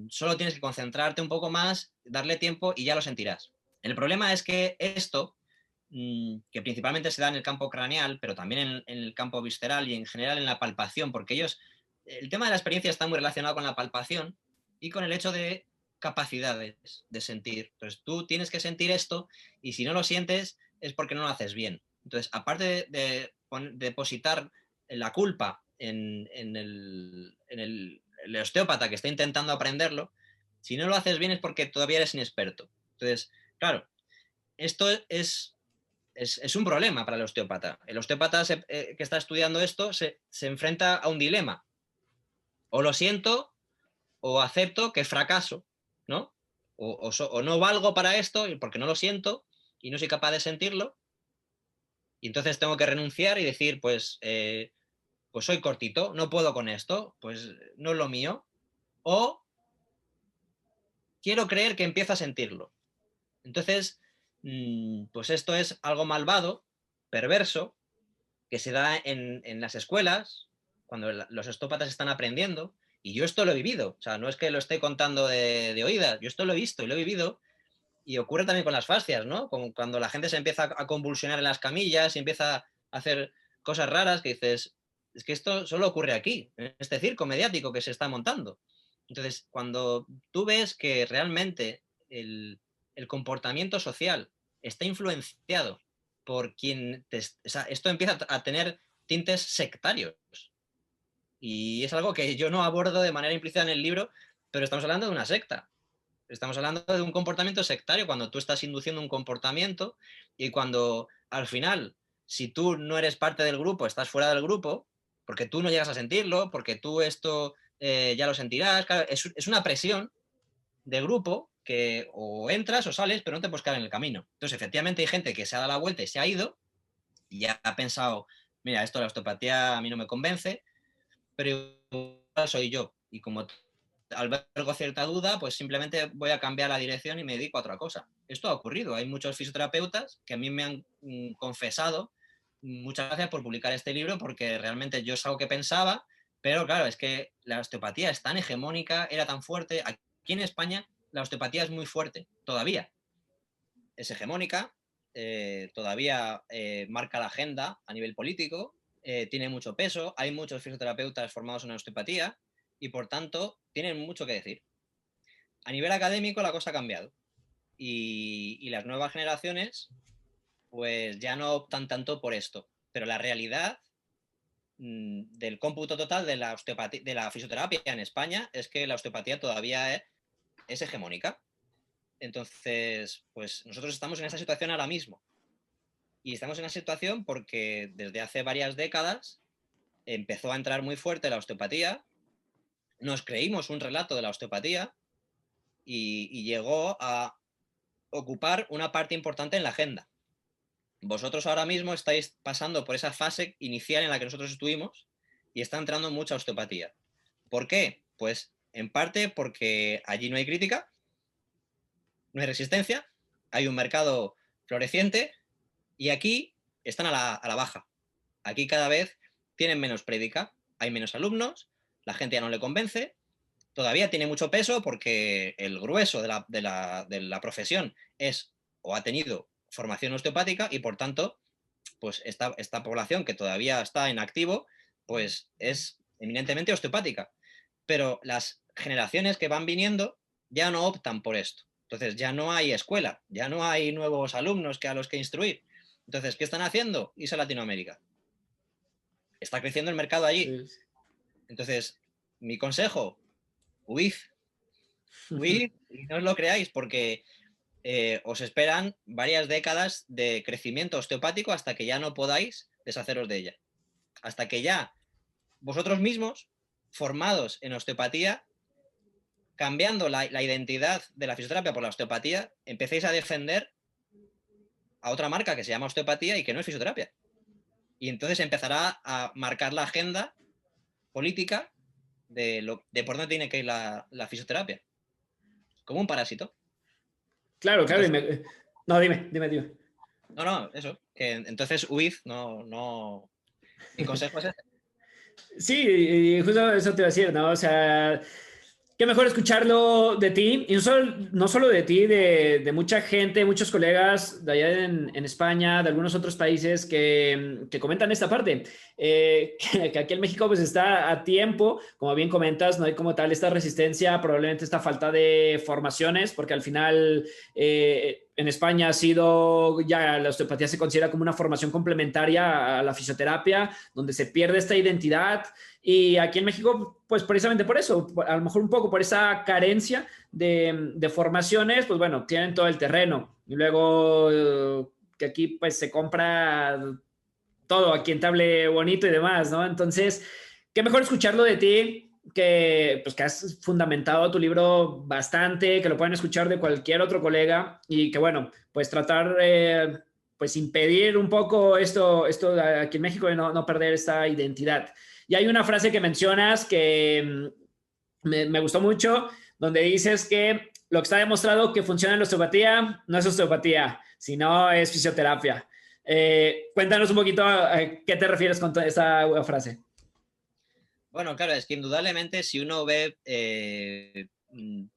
solo tienes que concentrarte un poco más, darle tiempo y ya lo sentirás. El problema es que esto, que principalmente se da en el campo craneal, pero también en el campo visceral y en general en la palpación, porque el tema de la experiencia está muy relacionado con la palpación y con el hecho de capacidades de sentir. Entonces tú tienes que sentir esto y si no lo sientes es porque no lo haces bien. Entonces, aparte de depositar la culpa en el osteópata que está intentando aprenderlo, si no lo haces bien es porque todavía eres inexperto. Entonces, claro, esto es un problema para el osteópata. El osteópata que está estudiando esto se enfrenta a un dilema. O lo siento o acepto que fracaso, ¿no? O no valgo para esto porque no lo siento y no soy capaz de sentirlo, y entonces tengo que renunciar y decir, pues soy cortito, no puedo con esto, pues no es lo mío, o quiero creer que empiezo a sentirlo. Entonces, pues esto es algo malvado, perverso, que se da en las escuelas, cuando los osteópatas están aprendiendo, y yo esto lo he vivido, o sea, no es que lo esté contando de oídas, yo esto lo he visto y lo he vivido, y ocurre también con las fascias, ¿no? Cuando la gente se empieza a convulsionar en las camillas y empieza a hacer cosas raras que dices, es que esto solo ocurre aquí, en este circo mediático que se está montando. Entonces, cuando tú ves que realmente el comportamiento social está influenciado por quien o sea, esto empieza a tener tintes sectarios. Y es algo que yo no abordo de manera implícita en el libro, pero estamos hablando de una secta. Estamos hablando de un comportamiento sectario, cuando tú estás induciendo un comportamiento y cuando al final, si tú no eres parte del grupo, estás fuera del grupo, porque tú no llegas a sentirlo, porque tú esto ya lo sentirás, claro, es una presión de grupo que o entras o sales, pero no te puedes quedar en el camino. Entonces, efectivamente, hay gente que se ha dado la vuelta y se ha ido y ya ha pensado, mira, esto de la osteopatía a mí no me convence, pero igual soy yo. Y como albergo cierta duda, pues simplemente voy a cambiar la dirección y me dedico a otra cosa. Esto ha ocurrido. Hay muchos fisioterapeutas que a mí me han confesado, muchas gracias por publicar este libro, porque realmente yo es algo que pensaba, pero claro, es que la osteopatía es tan hegemónica, era tan fuerte. Aquí en España la osteopatía es muy fuerte, todavía. Es hegemónica, todavía marca la agenda a nivel político, tiene mucho peso, hay muchos fisioterapeutas formados en osteopatía y por tanto tienen mucho que decir. A nivel académico la cosa ha cambiado y las nuevas generaciones pues ya no optan tanto por esto, pero la realidad del cómputo total de la osteopatía, de la fisioterapia en España es que la osteopatía todavía es hegemónica. Entonces, pues nosotros estamos en esa situación ahora mismo. Y estamos en esa situación porque desde hace varias décadas empezó a entrar muy fuerte la osteopatía, nos creímos un relato de la osteopatía y llegó a ocupar una parte importante en la agenda. Vosotros ahora mismo estáis pasando por esa fase inicial en la que nosotros estuvimos y está entrando mucha osteopatía. ¿Por qué? Pues en parte porque allí no hay crítica, no hay resistencia, hay un mercado floreciente y aquí están a la baja. Aquí cada vez tienen menos prédica, hay menos alumnos, la gente ya no le convence, todavía tiene mucho peso porque el grueso de la profesión es o ha tenido formación osteopática y por tanto, pues esta población que todavía está en activo, pues es eminentemente osteopática. Pero las generaciones que van viniendo ya no optan por esto. Entonces ya no hay escuela, ya no hay nuevos alumnos a los que instruir. Entonces, ¿qué están haciendo? Irse a Latinoamérica. Está creciendo el mercado allí. Sí. Entonces, mi consejo, huid, huid y no os lo creáis porque os esperan varias décadas de crecimiento osteopático hasta que ya no podáis deshaceros de ella. Hasta que ya vosotros mismos, formados en osteopatía, cambiando la identidad de la fisioterapia por la osteopatía, empecéis a defender a otra marca que se llama osteopatía y que no es fisioterapia. Y entonces empezará a marcar la agenda política de por dónde tiene que ir la fisioterapia. Como un parásito. Claro, claro. Entonces, No, dime. no, eso. Que entonces huid, no. Mi consejo es ese. Sí, y justo eso te iba a decir, ¿no? O sea, qué mejor escucharlo de ti, y no solo de ti, de mucha gente, muchos colegas de allá en España, de algunos otros países que comentan esta parte, que aquí en México pues está a tiempo, como bien comentas, no hay como tal esta resistencia, probablemente esta falta de formaciones, porque al final en España ha sido, ya la osteopatía se considera como una formación complementaria a la fisioterapia, donde se pierde esta identidad. Y aquí en México, pues precisamente por eso, a lo mejor un poco por esa carencia de formaciones, pues bueno, tienen todo el terreno. Y luego que aquí pues se compra todo a quien te hable bonito y demás, ¿no? Entonces, qué mejor escucharlo de ti, pues, que has fundamentado tu libro bastante, que lo pueden escuchar de cualquier otro colega y que, bueno, pues tratar, pues impedir un poco esto aquí en México de no perder esta identidad. Y hay una frase que mencionas que me gustó mucho, donde dices que lo que está demostrado que funciona en la osteopatía no es osteopatía, sino es fisioterapia. Cuéntanos un poquito a qué te refieres con esa frase. Bueno, claro, es que indudablemente si uno ve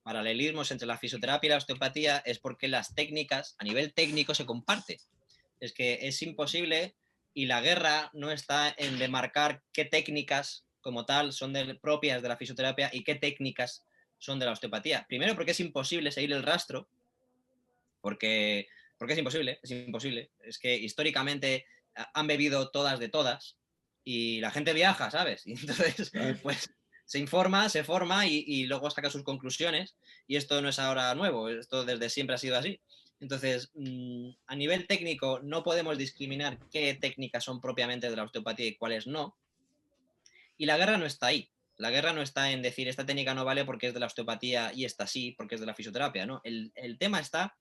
paralelismos entre la fisioterapia y la osteopatía es porque las técnicas a nivel técnico se comparten. Es que es imposible y la guerra no está en demarcar qué técnicas como tal son propias de la fisioterapia y qué técnicas son de la osteopatía. Primero porque es imposible seguir el rastro, porque es imposible, es imposible. Es que históricamente han bebido todas de todas y la gente viaja, ¿sabes? Y entonces, pues se informa, se forma y luego saca sus conclusiones y esto no es ahora nuevo, esto desde siempre ha sido así. Entonces, a nivel técnico no podemos discriminar qué técnicas son propiamente de la osteopatía y cuáles no. Y la guerra no está ahí. La guerra no está en decir esta técnica no vale porque es de la osteopatía y esta sí porque es de la fisioterapia, ¿no? El tema está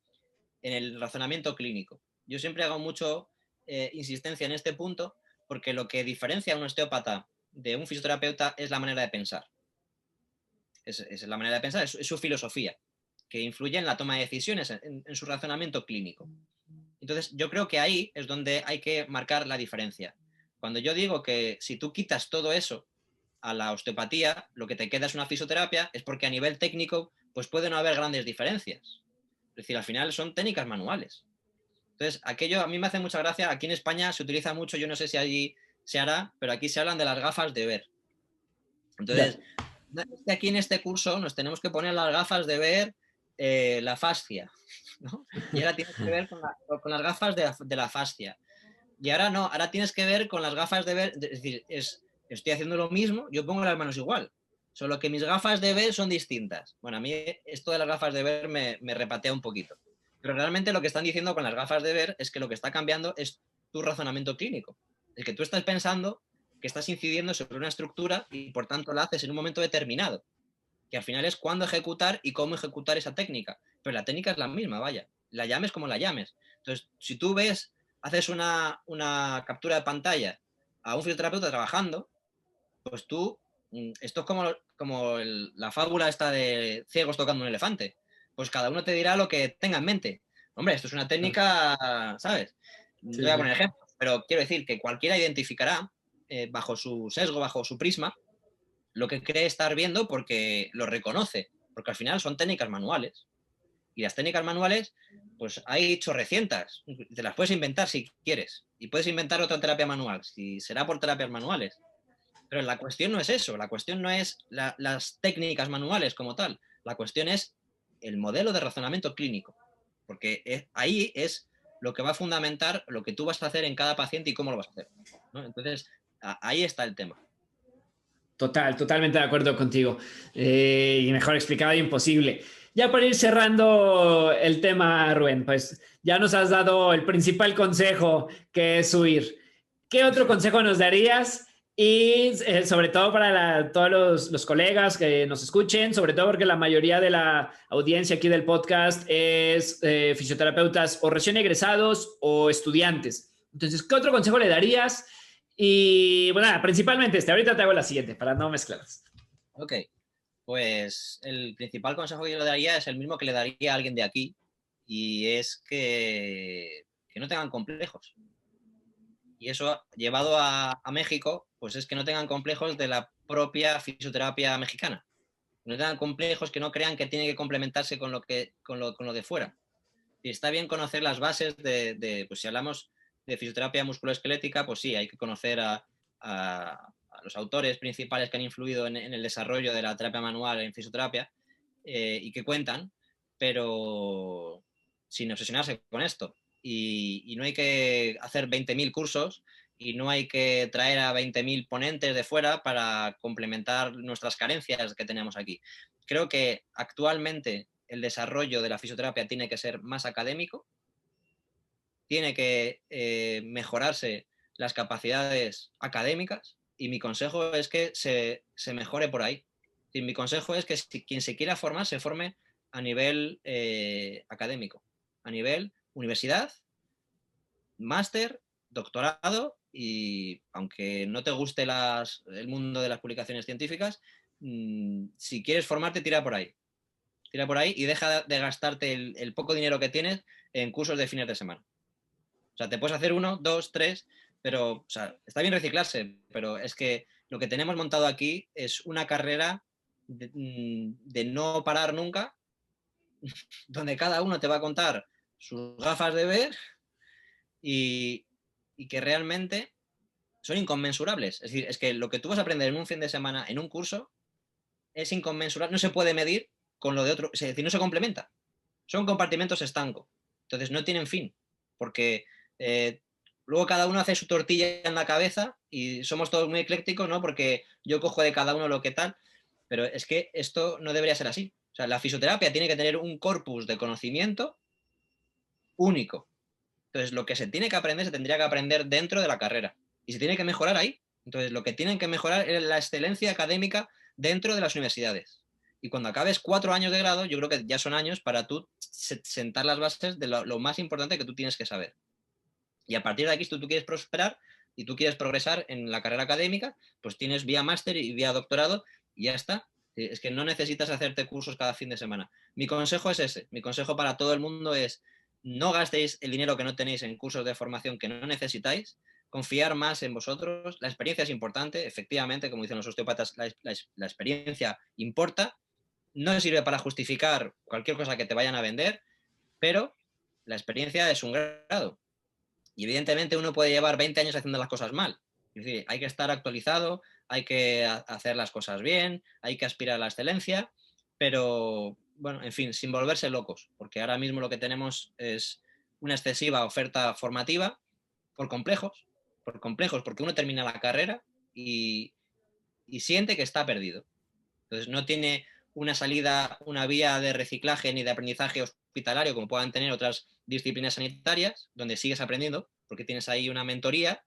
en el razonamiento clínico. Yo siempre hago mucho insistencia en este punto porque lo que diferencia a un osteópata de un fisioterapeuta es la manera de pensar. Es la manera de pensar, es su filosofía, que influye en la toma de decisiones, en su razonamiento clínico. Entonces, yo creo que ahí es donde hay que marcar la diferencia. Cuando yo digo que si tú quitas todo eso a la osteopatía, lo que te queda es una fisioterapia, es porque a nivel técnico, pues puede no haber grandes diferencias. Es decir, al final son técnicas manuales. Entonces, aquello a mí me hace mucha gracia. Aquí en España se utiliza mucho, yo no sé si allí se hará, pero aquí se hablan de las gafas de ver. Entonces, aquí en este curso nos tenemos que poner las gafas de ver la fascia, ¿no? Y ahora tienes que ver con las gafas de la fascia. Y ahora no, ahora tienes que ver con las gafas de ver, es decir, estoy haciendo lo mismo, yo pongo las manos igual, solo que mis gafas de ver son distintas. Bueno, a mí esto de las gafas de ver me repatea un poquito. Pero realmente lo que están diciendo con las gafas de ver es que lo que está cambiando es tu razonamiento clínico. Es que tú estás pensando que estás incidiendo sobre una estructura y por tanto la haces en un momento determinado, que al final es cuándo ejecutar y cómo ejecutar esa técnica. Pero la técnica es la misma, vaya, la llames como la llames. Entonces, si tú ves, haces una captura de pantalla a un fisioterapeuta trabajando, pues tú, esto es la fábula esta de ciegos tocando un elefante. Pues cada uno te dirá lo que tenga en mente. Hombre, esto es una técnica, ¿sabes? Sí, No voy a sí. poner ejemplos, pero quiero decir que cualquiera identificará, bajo su sesgo, bajo su prisma, lo que cree estar viendo porque lo reconoce, porque al final son técnicas manuales. Y las técnicas manuales, pues hay chorrecientas, te las puedes inventar si quieres, y puedes inventar otra terapia manual, si será por terapias manuales. Pero la cuestión no es eso, la cuestión no es las técnicas manuales como tal, la cuestión es el modelo de razonamiento clínico, porque ahí es lo que va a fundamentar lo que tú vas a hacer en cada paciente y cómo lo vas a hacer, ¿no? Entonces, ahí está el tema. Totalmente de acuerdo contigo. Y mejor explicado imposible. Ya para ir cerrando el tema, Rubén, pues ya nos has dado el principal consejo, que es huir. ¿Qué otro consejo nos darías? Y sobre todo para todos los colegas que nos escuchen, sobre todo porque la mayoría de la audiencia aquí del podcast es fisioterapeutas o recién egresados o estudiantes. Entonces, ¿qué otro consejo le darías? Y bueno, principalmente ahorita te hago la siguiente para no mezclarlas. Ok, pues el principal consejo que yo le daría es el mismo que le daría a alguien de aquí, y es que no tengan complejos. Y eso, llevado a México, pues es que no tengan complejos de la propia fisioterapia mexicana. No tengan complejos, que no crean que tiene que complementarse con lo de fuera. Y está bien conocer las bases pues si hablamos de fisioterapia musculoesquelética, pues sí, hay que conocer a los autores principales que han influido en el desarrollo de la terapia manual en fisioterapia, y que cuentan, pero sin obsesionarse con esto. Y no hay que hacer 20.000 cursos y no hay que traer a 20.000 ponentes de fuera para complementar nuestras carencias que tenemos aquí. Creo que actualmente el desarrollo de la fisioterapia tiene que ser más académico, tiene que mejorarse las capacidades académicas, y mi consejo es que se mejore por ahí. Y mi consejo es que quien se quiera formar se forme a nivel académico, a nivel universidad, máster, doctorado y aunque no te guste el mundo de las publicaciones científicas, si quieres formarte, tira por ahí. Tira por ahí y deja de gastarte el poco dinero que tienes en cursos de fines de semana. O sea, te puedes hacer 1, 2, 3, pero o sea, está bien reciclarse, pero es que lo que tenemos montado aquí es una carrera de no parar nunca, donde cada uno te va a contar sus gafas de ver y, y que realmente son inconmensurables. Es decir, es que lo que tú vas a aprender en un fin de semana, en un curso, es inconmensurable, no se puede medir con lo de otro, es decir, no se complementa. Son compartimentos estancos. Entonces no tienen fin, porque luego cada uno hace su tortilla en la cabeza y somos todos muy eclécticos, ¿no? Porque yo cojo de cada uno lo que tal, pero es que esto no debería ser así. O sea, la fisioterapia tiene que tener un corpus de conocimiento único. Entonces, lo que se tiene que aprender se tendría que aprender dentro de la carrera y se tiene que mejorar ahí. Entonces, lo que tienen que mejorar es la excelencia académica dentro de las universidades. Y cuando acabes 4 años de grado, yo creo que ya son años para tú sentar las bases de lo más importante que tú tienes que saber. Y a partir de aquí, si tú quieres prosperar y tú quieres progresar en la carrera académica, pues tienes vía máster y vía doctorado y ya está. Es que no necesitas hacerte cursos cada fin de semana. Mi consejo es ese. Mi consejo para todo el mundo es no gastéis el dinero que no tenéis en cursos de formación que no necesitáis, confiar más en vosotros. La experiencia es importante, efectivamente, como dicen los osteópatas, la experiencia importa. No sirve para justificar cualquier cosa que te vayan a vender, pero la experiencia es un grado. Y evidentemente uno puede llevar 20 años haciendo las cosas mal. Es decir, hay que estar actualizado, hay que hacer las cosas bien, hay que aspirar a la excelencia, pero bueno, en fin, sin volverse locos, porque ahora mismo lo que tenemos es una excesiva oferta formativa por complejos, porque uno termina la carrera y siente que está perdido. Entonces no tiene una salida, una vía de reciclaje ni de aprendizaje hospitalario como puedan tener otras disciplinas sanitarias, donde sigues aprendiendo, porque tienes ahí una mentoría.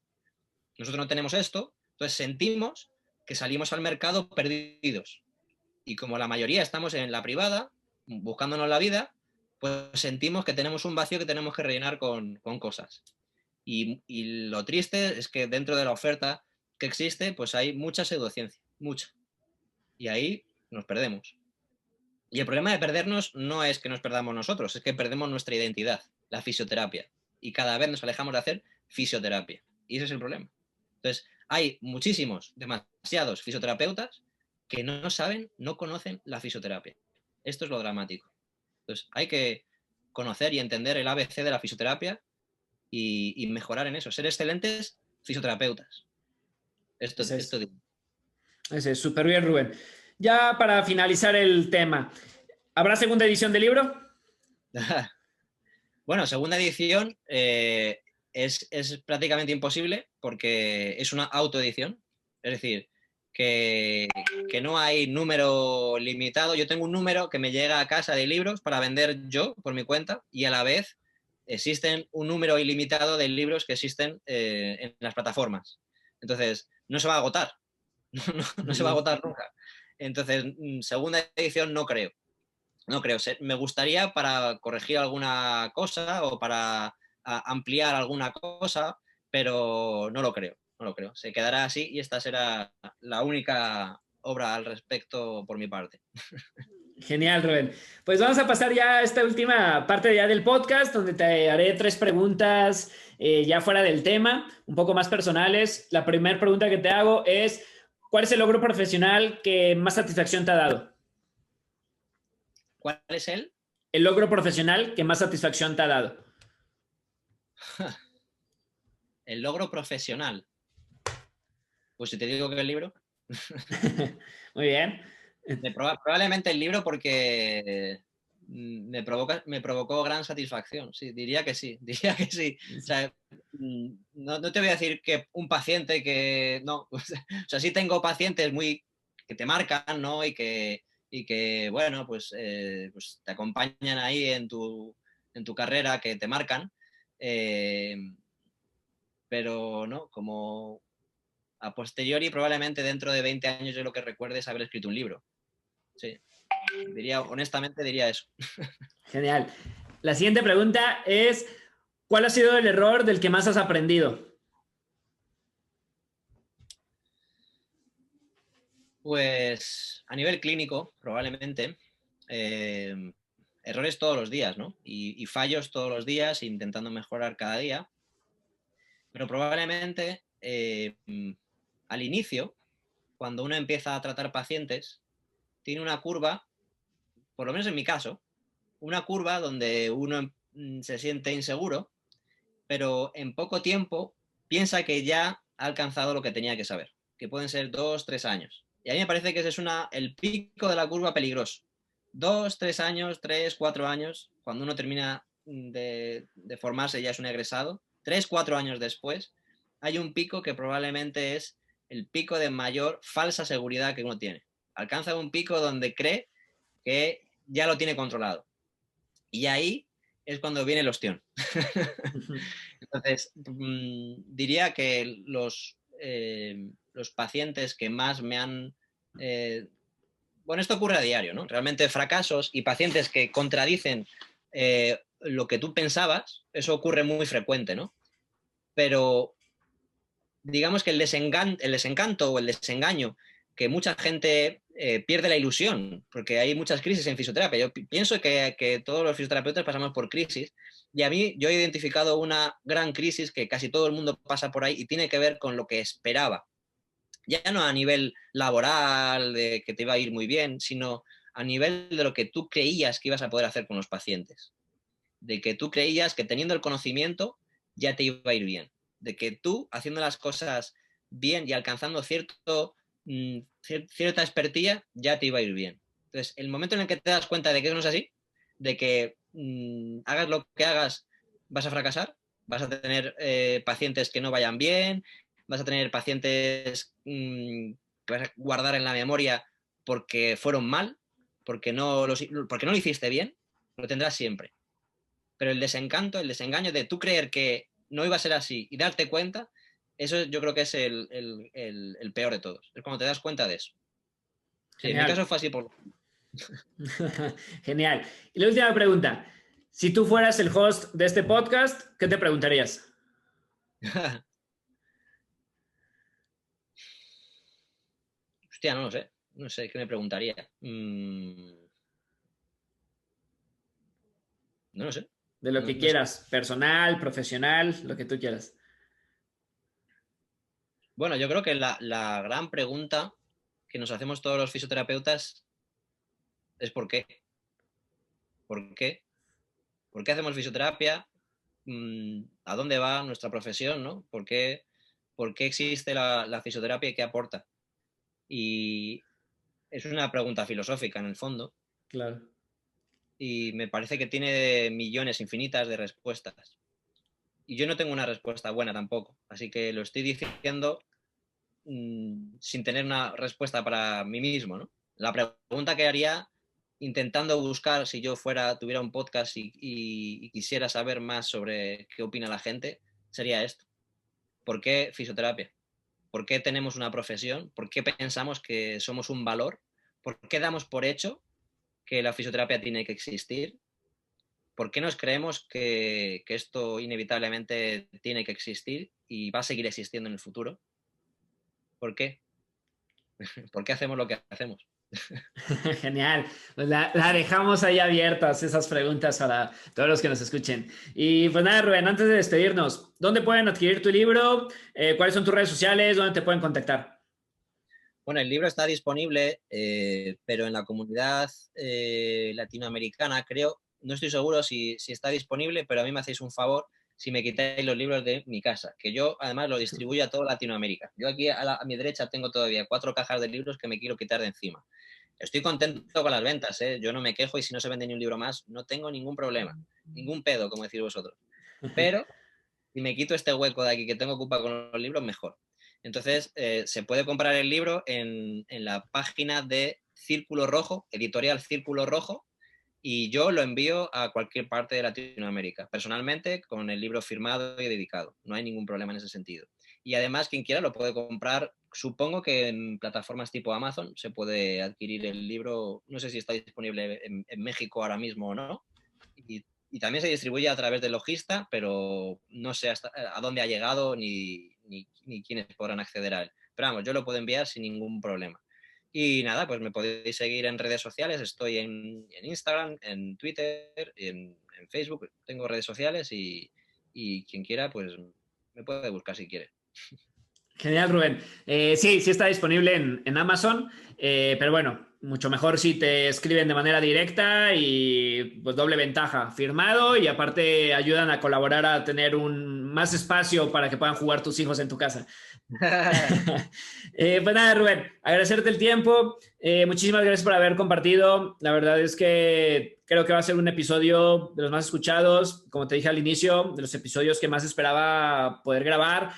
Nosotros no tenemos esto, entonces sentimos que salimos al mercado perdidos. Y como la mayoría estamos en la privada, buscándonos la vida, pues sentimos que tenemos un vacío que tenemos que rellenar con cosas. Y lo triste es que dentro de la oferta que existe, pues hay mucha pseudociencia, mucha. Y ahí nos perdemos. Y el problema de perdernos no es que nos perdamos nosotros, es que perdemos nuestra identidad, la fisioterapia. Y cada vez nos alejamos de hacer fisioterapia. Y ese es el problema. Entonces, hay muchísimos, demasiados fisioterapeutas que no saben, no conocen la fisioterapia. Esto es lo dramático. Entonces, hay que conocer y entender el ABC de la fisioterapia y mejorar en eso. Ser excelentes fisioterapeutas. Esto, Ese esto es, ese es súper bien, Rubén. Ya para finalizar el tema, ¿habrá segunda edición del libro? Bueno, segunda edición es prácticamente imposible porque es una autoedición. Es decir, que no hay número limitado. Yo tengo un número que me llega a casa de libros para vender yo por mi cuenta y a la vez existen un número ilimitado de libros que existen en las plataformas. Entonces, no se va a agotar. No se va a agotar nunca. Entonces, segunda edición no creo. No creo. Me gustaría para corregir alguna cosa o para ampliar alguna cosa, pero no lo creo. No lo creo. Se quedará así y esta será la única obra al respecto por mi parte. Genial, Rubén. Pues vamos a pasar ya a esta última parte ya del podcast, donde te haré 3 preguntas ya fuera del tema, un poco más personales. La primera pregunta que te hago es, ¿cuál es el logro profesional que más satisfacción te ha dado? ¿Cuál es él? El logro profesional que más satisfacción te ha dado. El logro profesional. Pues si te digo que el libro. Muy bien. Probablemente el libro porque me provocó gran satisfacción. Sí, diría que sí, diría que sí. O sea, no te voy a decir que un paciente que no, o sea, sí tengo pacientes muy que te marcan, ¿no? Y que bueno, pues te acompañan ahí en tu carrera, que te marcan. eh, pero no, como a posteriori, probablemente dentro de 20 años yo lo que recuerde es haber escrito un libro. Sí. Honestamente diría eso. Genial. La siguiente pregunta es, ¿cuál ha sido el error del que más has aprendido? Pues a nivel clínico, probablemente, errores todos los días, ¿no? Y fallos todos los días, intentando mejorar cada día. Pero probablemente al inicio, cuando uno empieza a tratar pacientes, tiene una curva, por lo menos en mi caso, una curva donde uno se siente inseguro, pero en poco tiempo piensa que ya ha alcanzado lo que tenía que saber, que pueden ser 2, 3 años. Y a mí me parece que ese es el pico de la curva peligroso. 2, 3 años, 3, 4 años, cuando uno termina de formarse ya es un egresado, 3, 4 años después, hay un pico que probablemente es el pico de mayor falsa seguridad que uno tiene. Alcanza un pico donde cree que ya lo tiene controlado. Y ahí es cuando viene el ostión. Entonces, diría que los pacientes que más me han... bueno, esto ocurre a diario, ¿no? Realmente fracasos y pacientes que contradicen lo que tú pensabas, eso ocurre muy frecuente, ¿no? Pero digamos que el desencanto o el desengaño, que mucha gente pierde la ilusión, porque hay muchas crisis en fisioterapia. Yo pienso que todos los fisioterapeutas pasamos por crisis, y a mí yo he identificado una gran crisis que casi todo el mundo pasa por ahí y tiene que ver con lo que esperaba. Ya no a nivel laboral, de que te iba a ir muy bien, sino a nivel de lo que tú creías que ibas a poder hacer con los pacientes. De que tú creías que teniendo el conocimiento ya te iba a ir bien. De que tú, haciendo las cosas bien y alcanzando cierta expertía, ya te iba a ir bien. Entonces, el momento en el que te das cuenta de que eso no es así, de que hagas lo que hagas, vas a fracasar, vas a tener pacientes que no vayan bien, vas a tener pacientes que vas a guardar en la memoria porque fueron mal, porque porque no lo hiciste bien, lo tendrás siempre. Pero el desencanto, el desengaño de tú creer que no iba a ser así y darte cuenta, eso yo creo que es el peor de todos. Es cuando te das cuenta de eso. Sí, en mi Genial. caso fue así por... Genial. Y la última pregunta. Si tú fueras el host de este podcast, ¿qué te preguntarías? Hostia, no lo sé. No sé, ¿qué me preguntaría? No lo sé. De lo No, que no sé. quieras, personal, profesional, lo que tú quieras. Bueno, yo creo que la gran pregunta que nos hacemos todos los fisioterapeutas es ¿por qué? ¿Por qué? ¿Por qué hacemos fisioterapia? ¿A dónde va nuestra profesión? ¿No? ¿Por qué existe la fisioterapia y qué aporta? Y es una pregunta filosófica en el fondo Claro. y me parece que tiene millones infinitas de respuestas. Y yo no tengo una respuesta buena tampoco, así que lo estoy diciendo sin tener una respuesta para mí mismo, ¿no? La pregunta que haría intentando buscar, si yo tuviera un podcast y quisiera saber más sobre qué opina la gente, sería esto. ¿Por qué fisioterapia? ¿Por qué tenemos una profesión? ¿Por qué pensamos que somos un valor? ¿Por qué damos por hecho que la fisioterapia tiene que existir? ¿Por qué nos creemos que esto inevitablemente tiene que existir y va a seguir existiendo en el futuro? ¿Por qué? ¿Por qué hacemos lo que hacemos? Genial. Pues la dejamos ahí abiertas, esas preguntas para todos los que nos escuchen. Y pues nada, Rubén, antes de despedirnos, ¿dónde pueden adquirir tu libro? ¿Cuáles son tus redes sociales? ¿Dónde te pueden contactar? Bueno, el libro está disponible, pero en la comunidad latinoamericana, creo, no estoy seguro si está disponible, pero a mí me hacéis un favor si me quitáis los libros de mi casa, que yo además lo distribuyo a toda Latinoamérica. Yo aquí a mi derecha tengo todavía 4 cajas de libros que me quiero quitar de encima. Estoy contento con las ventas, ¿eh? Yo no me quejo y si no se vende ni un libro más, no tengo ningún problema, ningún pedo, como decís vosotros. Pero si me quito este hueco de aquí que tengo ocupado con los libros, mejor. Entonces, se puede comprar el libro en la página de Círculo Rojo, editorial Círculo Rojo, y yo lo envío a cualquier parte de Latinoamérica, personalmente, con el libro firmado y dedicado. No hay ningún problema en ese sentido. y además quien quiera lo puede comprar. Supongo que en plataformas tipo Amazon se puede adquirir el libro, no sé si está disponible en México ahora mismo o no, y también se distribuye a través de Logista, pero no sé hasta a dónde ha llegado ni quiénes podrán acceder a él. Pero vamos, yo lo puedo enviar sin ningún problema. Y nada, pues me podéis seguir en redes sociales, estoy en Instagram, en Twitter, en Facebook, tengo redes sociales y quien quiera, pues me puede buscar si quiere. Genial, Rubén. Sí, sí está disponible en Amazon, pero bueno, mucho mejor si te escriben de manera directa y pues doble ventaja, firmado y aparte ayudan a colaborar a tener más espacio para que puedan jugar tus hijos en tu casa. Pues nada, Rubén, agradecerte el tiempo. Muchísimas gracias por haber compartido. La verdad es que creo que va a ser un episodio de los más escuchados, como te dije al inicio, de los episodios que más esperaba poder grabar.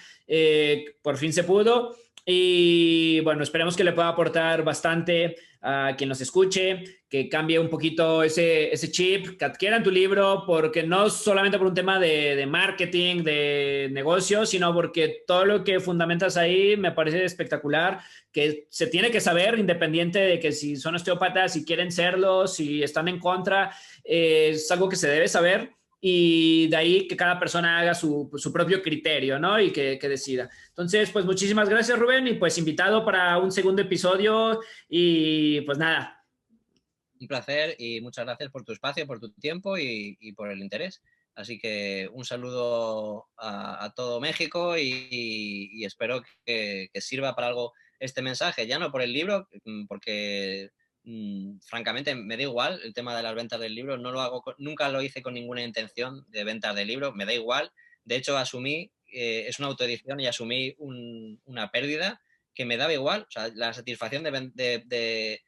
Por fin se pudo. Y bueno, esperemos que le pueda aportar bastante a quien nos escuche, que cambie un poquito ese chip, que adquieran tu libro, porque no solamente por un tema de marketing, de negocio, sino porque todo lo que fundamentas ahí me parece espectacular, que se tiene que saber, independiente de que si son osteópatas, si quieren serlo, si están en contra, es algo que se debe saber. Y de ahí que cada persona haga su propio criterio, ¿no? Y que decida. Entonces, pues muchísimas gracias, Rubén, y pues invitado para un segundo episodio y pues nada. Un placer y muchas gracias por tu espacio, por tu tiempo y por el interés. Así que un saludo a todo México y espero que sirva para algo este mensaje, ya no por el libro, porque francamente me da igual el tema de las ventas del libro, no lo hago, nunca lo hice con ninguna intención de ventas del libro, me da igual. De hecho, asumí, es una autoedición y asumí una pérdida que me daba igual, o sea, la satisfacción de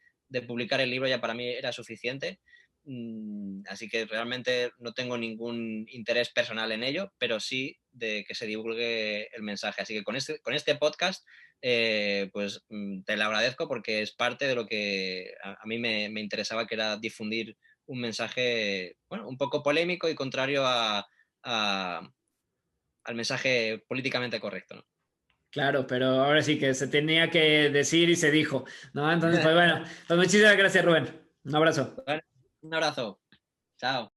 publicar el libro ya para mí era suficiente. Así que realmente no tengo ningún interés personal en ello, pero sí de que se divulgue el mensaje. Así que con este podcast, pues te lo agradezco porque es parte de lo que a mí me interesaba, que era difundir un mensaje, bueno, un poco polémico y contrario al mensaje políticamente correcto, ¿no? Claro, pero ahora sí que se tenía que decir y se dijo, ¿no? Entonces, pues bueno, pues muchísimas gracias, Rubén. Un abrazo. Un abrazo. Chao.